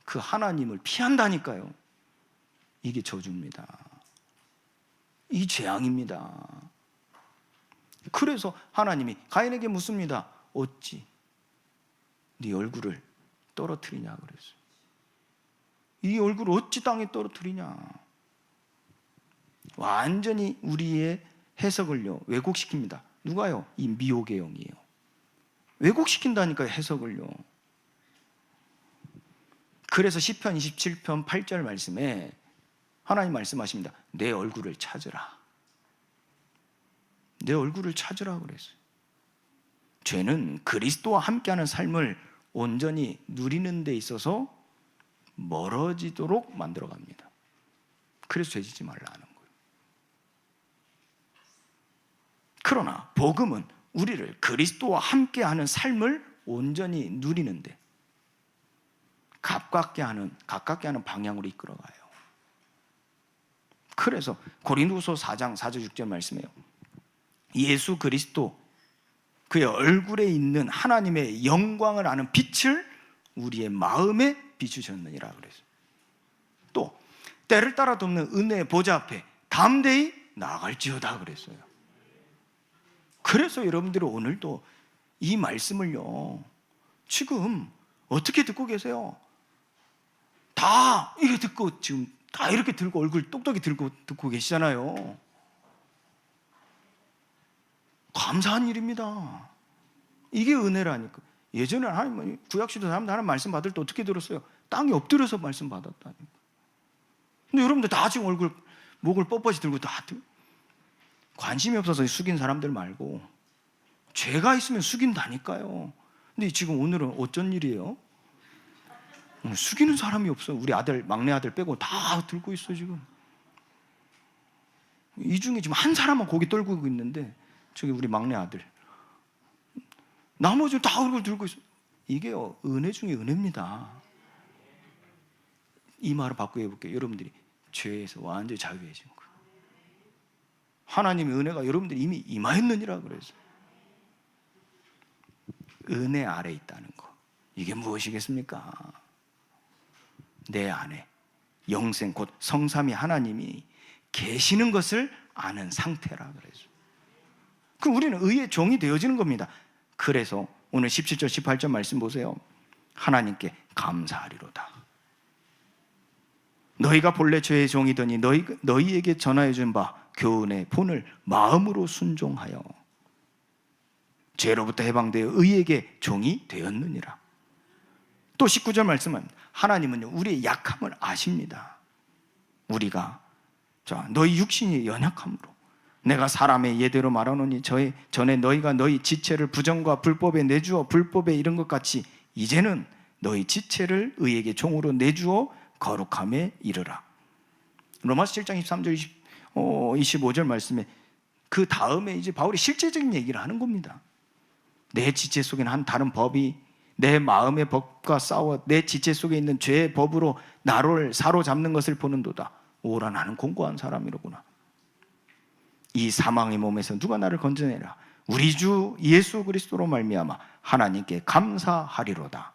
그 하나님을 피한다니까요. 이게 저주입니다. 이 재앙입니다. 그래서 하나님이 가인에게 묻습니다. 어찌 네 얼굴을 떨어뜨리냐 그랬어요. 이 얼굴을 어찌 땅에 떨어뜨리냐. 완전히 우리의 해석을요, 왜곡시킵니다. 누가요? 이 미혹의 영이에요. 왜곡시킨다니까요, 해석을요. 그래서 시편 27편 8절 말씀에 하나님 말씀하십니다. 내 얼굴을 찾으라. 내 얼굴을 찾으라 그랬어요. 죄는 그리스도와 함께하는 삶을 온전히 누리는 데 있어서 멀어지도록 만들어갑니다. 그래서 죄짓지 말라는 거예요. 그러나 복음은 우리를 그리스도와 함께하는 삶을 온전히 누리는데 가깝게 하는 방향으로 이끌어가요. 그래서 고린도후서 4장 4절 6절 말씀해요. 예수 그리스도 그의 얼굴에 있는 하나님의 영광을 아는 빛을 우리의 마음에 비추셨느니라 그랬어요. 또 때를 따라 돕는 은혜의 보좌 앞에 담대히 나아갈지어다 그랬어요. 그래서 여러분들이 오늘도 이 말씀을요, 지금 어떻게 듣고 계세요? 다 이렇게 듣고 지금 다 이렇게 들고 얼굴 똑똑히 들고 듣고 계시잖아요. 감사한 일입니다. 이게 은혜라니까. 예전에 하나님 구약시대 사람들 하나님 말씀 받을 때 어떻게 들었어요? 땅에 엎드려서 말씀 받았다니까. 근데 여러분들 다 지금 얼굴 목을 뻣뻣이 들고 다 관심이 없어서 숙인 사람들 말고 죄가 있으면 숙인다니까요. 근데 지금 오늘은 어쩐 일이에요? 숙이는 사람이 없어. 우리 아들, 막내 아들 빼고 다 들고 있어 지금. 이 중에 지금 한 사람만 고기 떨구고 있는데 저기 우리 막내 아들. 나머지는 다 얼굴 들고 있어. 이게 은혜 중에 은혜입니다. 이 말을 바꾸어 해볼게요. 여러분들이 죄에서 완전히 자유해진 거예요. 하나님의 은혜가 여러분들이 이미 임하였느니라 그래서. 은혜 아래 있다는 거. 이게 무엇이겠습니까? 내 안에 영생 곧 성삼위 하나님이 계시는 것을 아는 상태라 그래서. 그럼 우리는 의의 종이 되어지는 겁니다. 그래서 오늘 17절 18절 말씀 보세요. 하나님께 감사하리로다. 너희가 본래 죄의 종이더니 너희에게 전하여 준 바 교훈의 본을 마음으로 순종하여 죄로부터 해방되어 의에게 종이 되었느니라. 또 19절 말씀은 하나님은 우리의 약함을 아십니다. 우리가 너희 육신이 연약함으로 내가 사람의 예대로 말하노니 전에 너희가 너희 지체를 부정과 불법에 내주어 불법에 이른 것 같이 이제는 너희 지체를 의에게 종으로 내주어 거룩함에 이르라. 로마서 7장 23절 25절 말씀에 그 다음에 이제 바울이 실제적인 얘기를 하는 겁니다. 내 지체 속에는 한 다른 법이 내 마음의 법과 싸워 내 지체 속에 있는 죄의 법으로 나를 사로잡는 것을 보는도다. 오라 나는 공고한 사람이로구나. 이 사망의 몸에서 누가 나를 건져내라. 우리 주 예수 그리스도로 말미암아 하나님께 감사하리로다.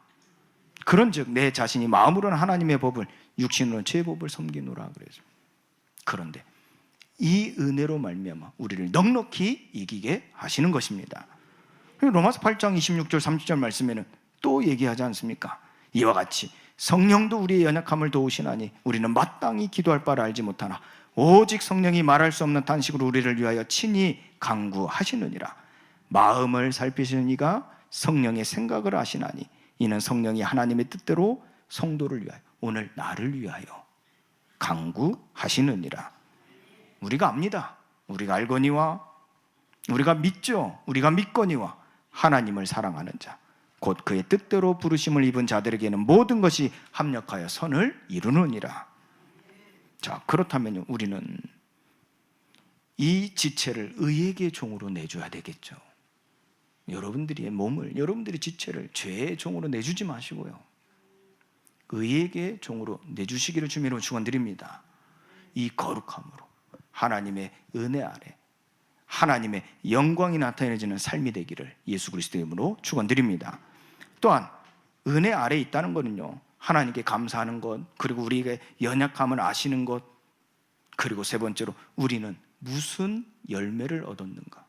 그런즉 내 자신이 마음으로는 하나님의 법을 육신으로는 죄의 법을 섬기노라 그래서. 그런데 이 은혜로 말미암아 우리를 넉넉히 이기게 하시는 것입니다. 로마서 8장 26절 30절 말씀에는 또 얘기하지 않습니까? 이와 같이 성령도 우리의 연약함을 도우시나니 우리는 마땅히 기도할 바를 알지 못하나 오직 성령이 말할 수 없는 탄식으로 우리를 위하여 친히 간구하시느니라. 마음을 살피시는 이가 성령의 생각을 아시나니 이는 성령이 하나님의 뜻대로 성도를 위하여 오늘 나를 위하여 간구하시느니라. 우리가 압니다. 우리가 알거니와 우리가 믿죠. 우리가 믿거니와 하나님을 사랑하는 자 곧 그의 뜻대로 부르심을 입은 자들에게는 모든 것이 합력하여 선을 이루느니라. 자, 그렇다면 우리는 이 지체를 의에게 종으로 내줘야 되겠죠. 여러분들의 몸을, 여러분들의 지체를 죄의 종으로 내주지 마시고요, 의에게 종으로 내주시기를 주님으로 축원드립니다. 이 거룩함으로 하나님의 은혜 아래 하나님의 영광이 나타내지는 삶이 되기를 예수 그리스도의 이름으로 축원드립니다. 또한 은혜 아래 있다는 것은요, 하나님께 감사하는 것, 그리고 우리에게 연약함을 아시는 것, 그리고 세 번째로 우리는 무슨 열매를 얻었는가,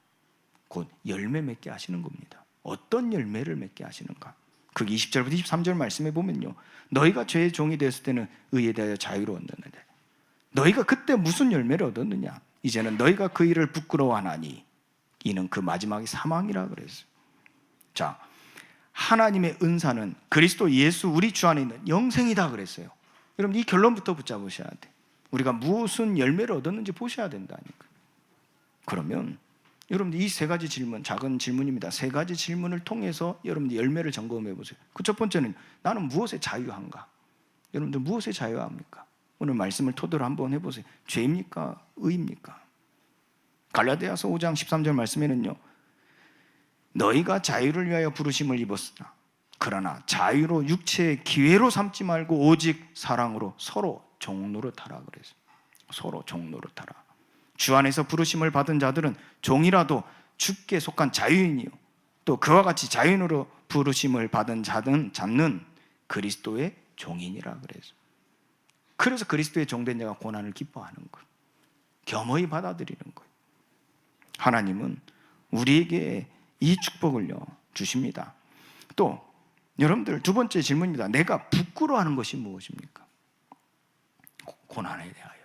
곧 열매 맺게 하시는 겁니다. 어떤 열매를 맺게 하시는가. 그 20절부터 23절 말씀에 보면요, 너희가 죄의 종이 되었을 때는 의에 대하여 자유를 얻는데 너희가 그때 무슨 열매를 얻었느냐. 이제는 너희가 그 일을 부끄러워하나니 이는 그 마지막이 사망이라 그랬어요. 자, 하나님의 은사는 그리스도 예수 우리 주 안에 있는 영생이다 그랬어요. 여러분, 이 결론부터 붙잡으셔야 돼. 우리가 무슨 열매를 얻었는지 보셔야 된다니까. 그러면 여러분들 이 세 가지 질문, 작은 질문입니다. 세 가지 질문을 통해서 여러분들 열매를 점검해 보세요. 그 첫 번째는 나는 무엇에 자유한가? 여러분들 무엇에 자유합니까? 오늘 말씀을 토대로 한번 해보세요. 죄입니까? 의입니까? 갈라디아서 5장 13절 말씀에는요, 너희가 자유를 위하여 부르심을 입었으나 그러나 자유로 육체의 기회로 삼지 말고 오직 사랑으로 서로 종노릇하라 그랬어요. 서로 종노릇하라. 주 안에서 부르심을 받은 자들은 종이라도 주께 속한 자유인이요 또 그와 같이 자유인으로 부르심을 받은 자는 잡는 그리스도의 종인이라 그래서. 그래서 그리스도의 종된 자가 고난을 기뻐하는 거예요. 겸허히 받아들이는 거예요. 하나님은 우리에게 이 축복을요 주십니다. 또 여러분들 두 번째 질문입니다. 내가 부끄러워하는 것이 무엇입니까? 고난에 대하여.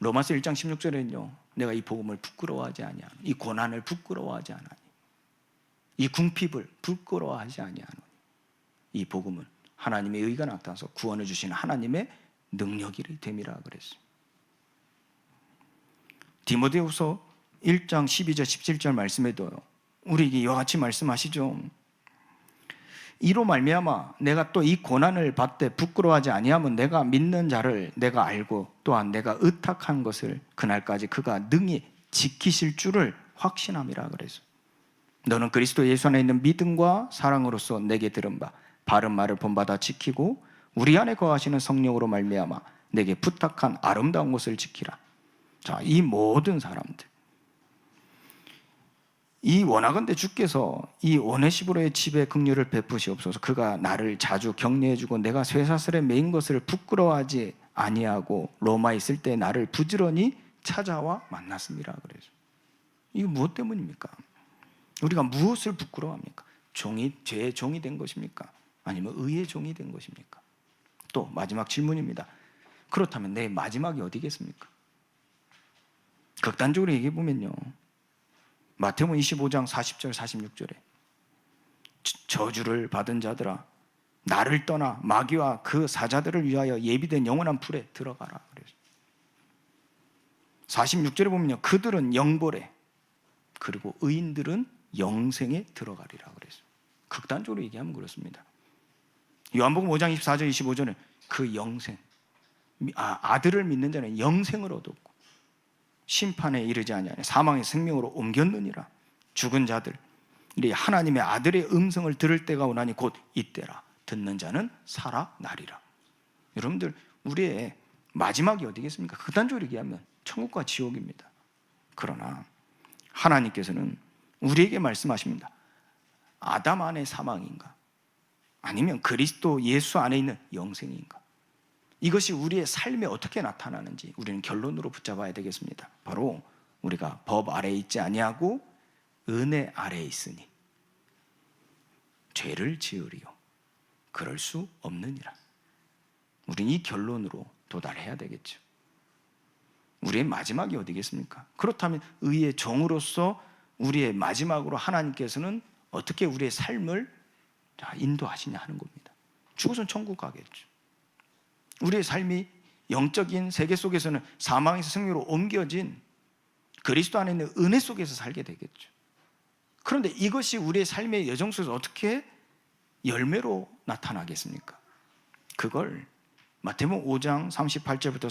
로마서 1장 16절에는요, 내가 이 복음을 부끄러워하지 아니하노니, 이 고난을 부끄러워하지 않으니, 이 궁핍을 부끄러워하지 아니하노니, 이 복음은 하나님의 의가 나타나서 구원해 주시는 하나님의 능력이 됨이라 그랬어요. 디모데후서 1장 12절 17절 말씀에도요, 우리에게 이와 같이 말씀하시죠. 이로 말미암아 내가 또 이 고난을 받되 부끄러워하지 아니하면 내가 믿는 자를 내가 알고 또한 내가 의탁한 것을 그날까지 그가 능히 지키실 줄을 확신함이라. 그래서 너는 그리스도 예수 안에 있는 믿음과 사랑으로서 내게 들은 바 바른 말을 본받아 지키고 우리 안에 거하시는 성령으로 말미암아 내게 부탁한 아름다운 것을 지키라. 자, 이 모든 사람들, 이 원하건대 주께서 이 오네시보로의 집에 긍휼을 베푸시옵소서. 그가 나를 자주 격려해주고 내가 쇠사슬에 매인 것을 부끄러워하지 아니하고 로마에 있을 때 나를 부지런히 찾아와 만났습니다. 그래서 이거 무엇 때문입니까? 우리가 무엇을 부끄러워합니까? 죄의 종이 된 것입니까? 아니면 의의 종이 된 것입니까? 또 마지막 질문입니다. 그렇다면 내 마지막이 어디겠습니까? 극단적으로 얘기해 보면요, 마태복음 25장 40절 46절에 저주를 받은 자들아 나를 떠나 마귀와 그 사자들을 위하여 예비된 영원한 불에 들어가라. 그래서 46절에 보면요, 그들은 영벌에 그리고 의인들은 영생에 들어가리라. 그래서 극단적으로 얘기하면 그렇습니다. 요한복음 5장 24절 25절에 그 영생, 아들을 믿는 자는 영생을 얻었고 심판에 이르지 아니하니 사망의 생명으로 옮겼느니라. 죽은 자들이 하나님의 아들의 음성을 들을 때가 오나니 곧 이때라. 듣는 자는 살아나리라. 여러분들, 우리의 마지막이 어디겠습니까? 극단적으로 얘기하면 천국과 지옥입니다. 그러나 하나님께서는 우리에게 말씀하십니다. 아담 안의 사망인가? 아니면 그리스도 예수 안에 있는 영생인가? 이것이 우리의 삶에 어떻게 나타나는지 우리는 결론으로 붙잡아야 되겠습니다. 바로 우리가 법 아래에 있지 아니하고 은혜 아래에 있으니 죄를 지으리요 그럴 수 없느니라. 우리는 이 결론으로 도달해야 되겠죠. 우리의 마지막이 어디겠습니까? 그렇다면 의의 종으로서 우리의 마지막으로 하나님께서는 어떻게 우리의 삶을 인도하시냐 하는 겁니다. 죽어서는 천국 가겠죠. 우리의 삶이 영적인 세계 속에서는 사망에서 생명으로 옮겨진 그리스도 안에 있는 은혜 속에서 살게 되겠죠. 그런데 이것이 우리의 삶의 여정 속에서 어떻게 열매로 나타나겠습니까? 그걸 마태복음 5장 38절부터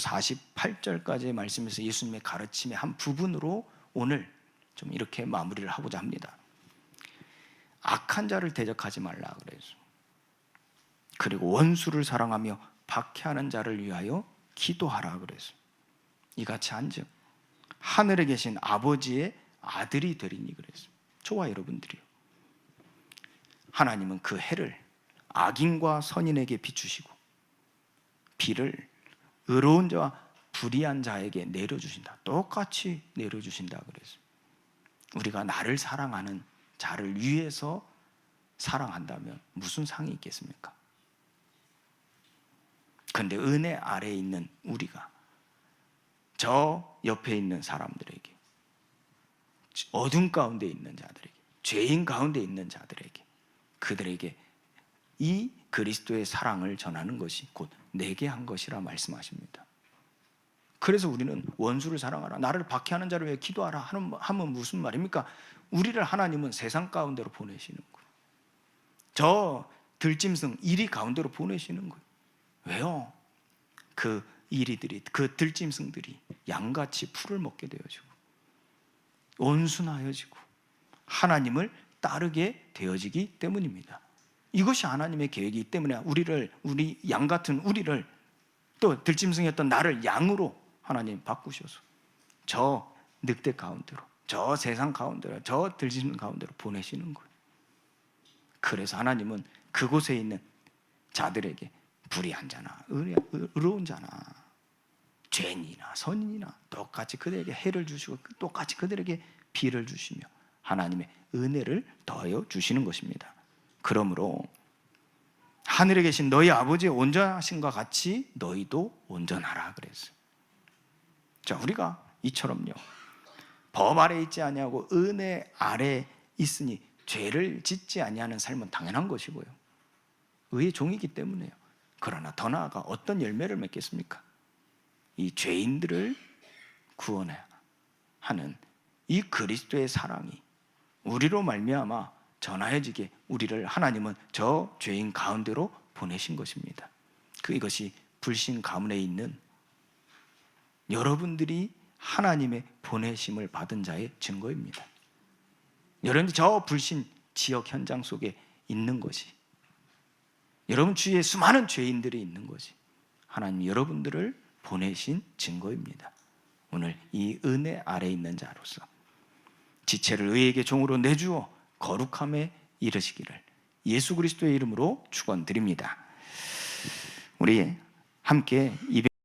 48절까지의 말씀에서 예수님의 가르침의 한 부분으로 오늘 좀 이렇게 마무리를 하고자 합니다. 악한 자를 대적하지 말라 그래서, 그리고 원수를 사랑하며 박해하는 자를 위하여 기도하라 그래서, 이같이 한즉 하늘에 계신 아버지의 아들이 되리니 그래서. 저와 여러분들이요, 하나님은 그 해를 악인과 선인에게 비추시고 비를 의로운 자와 불의한 자에게 내려주신다. 똑같이 내려주신다 그래서, 우리가 나를 사랑하는 자를 위해서 사랑한다면 무슨 상이 있겠습니까? 그런데 은혜 아래에 있는 우리가 저 옆에 있는 사람들에게, 어둠 가운데 있는 자들에게, 죄인 가운데 있는 자들에게, 그들에게 이 그리스도의 사랑을 전하는 것이 곧 내게 한 것이라 말씀하십니다. 그래서 우리는 원수를 사랑하라, 나를 박해하는 자를 위해 기도하라 하면 무슨 말입니까? 우리를 하나님은 세상 가운데로 보내시는 거예요. 저 들짐승 이리 가운데로 보내시는 거예요. 왜요? 그 이리들이, 그 들짐승들이 양같이 풀을 먹게 되어지고 온순하여지고 하나님을 따르게 되어지기 때문입니다. 이것이 하나님의 계획이기 때문에 우리 양 같은 우리를, 또 들짐승이었던 나를 양으로 하나님 바꾸셔서 저 늑대 가운데로, 저 세상 가운데로, 저 들짐승 가운데로 보내시는 거예요. 그래서 하나님은 그곳에 있는 자들에게 불의한 자나 의로운 자나 죄인이나 선인이나 똑같이 그들에게 해를 주시고 똑같이 그들에게 비를 주시며 하나님의 은혜를 더하여 주시는 것입니다. 그러므로 하늘에 계신 너희 아버지의 온전하심과 같이 너희도 온전하라 그랬어요. 자, 우리가 이처럼요, 법 아래 있지 아니하고 은혜 아래 있으니 죄를 짓지 아니하는 삶은 당연한 것이고요, 의의 종이기 때문에요. 그러나 더 나아가 어떤 열매를 맺겠습니까? 이 죄인들을 구원해야 하는 이 그리스도의 사랑이 우리로 말미암아 전하여지게 우리를 하나님은 저 죄인 가운데로 보내신 것입니다. 이것이 불신 가문에 있는 여러분들이 하나님의 보내심을 받은 자의 증거입니다. 여러분이 저 불신 지역 현장 속에 있는 것이, 여러분 주위에 수많은 죄인들이 있는 것이 하나님 여러분들을 보내신 증거입니다. 오늘 이 은혜 아래 있는 자로서 지체를 의에게 종으로 내주어 거룩함에 이르시기를 예수 그리스도의 이름으로 축원드립니다. 우리 함께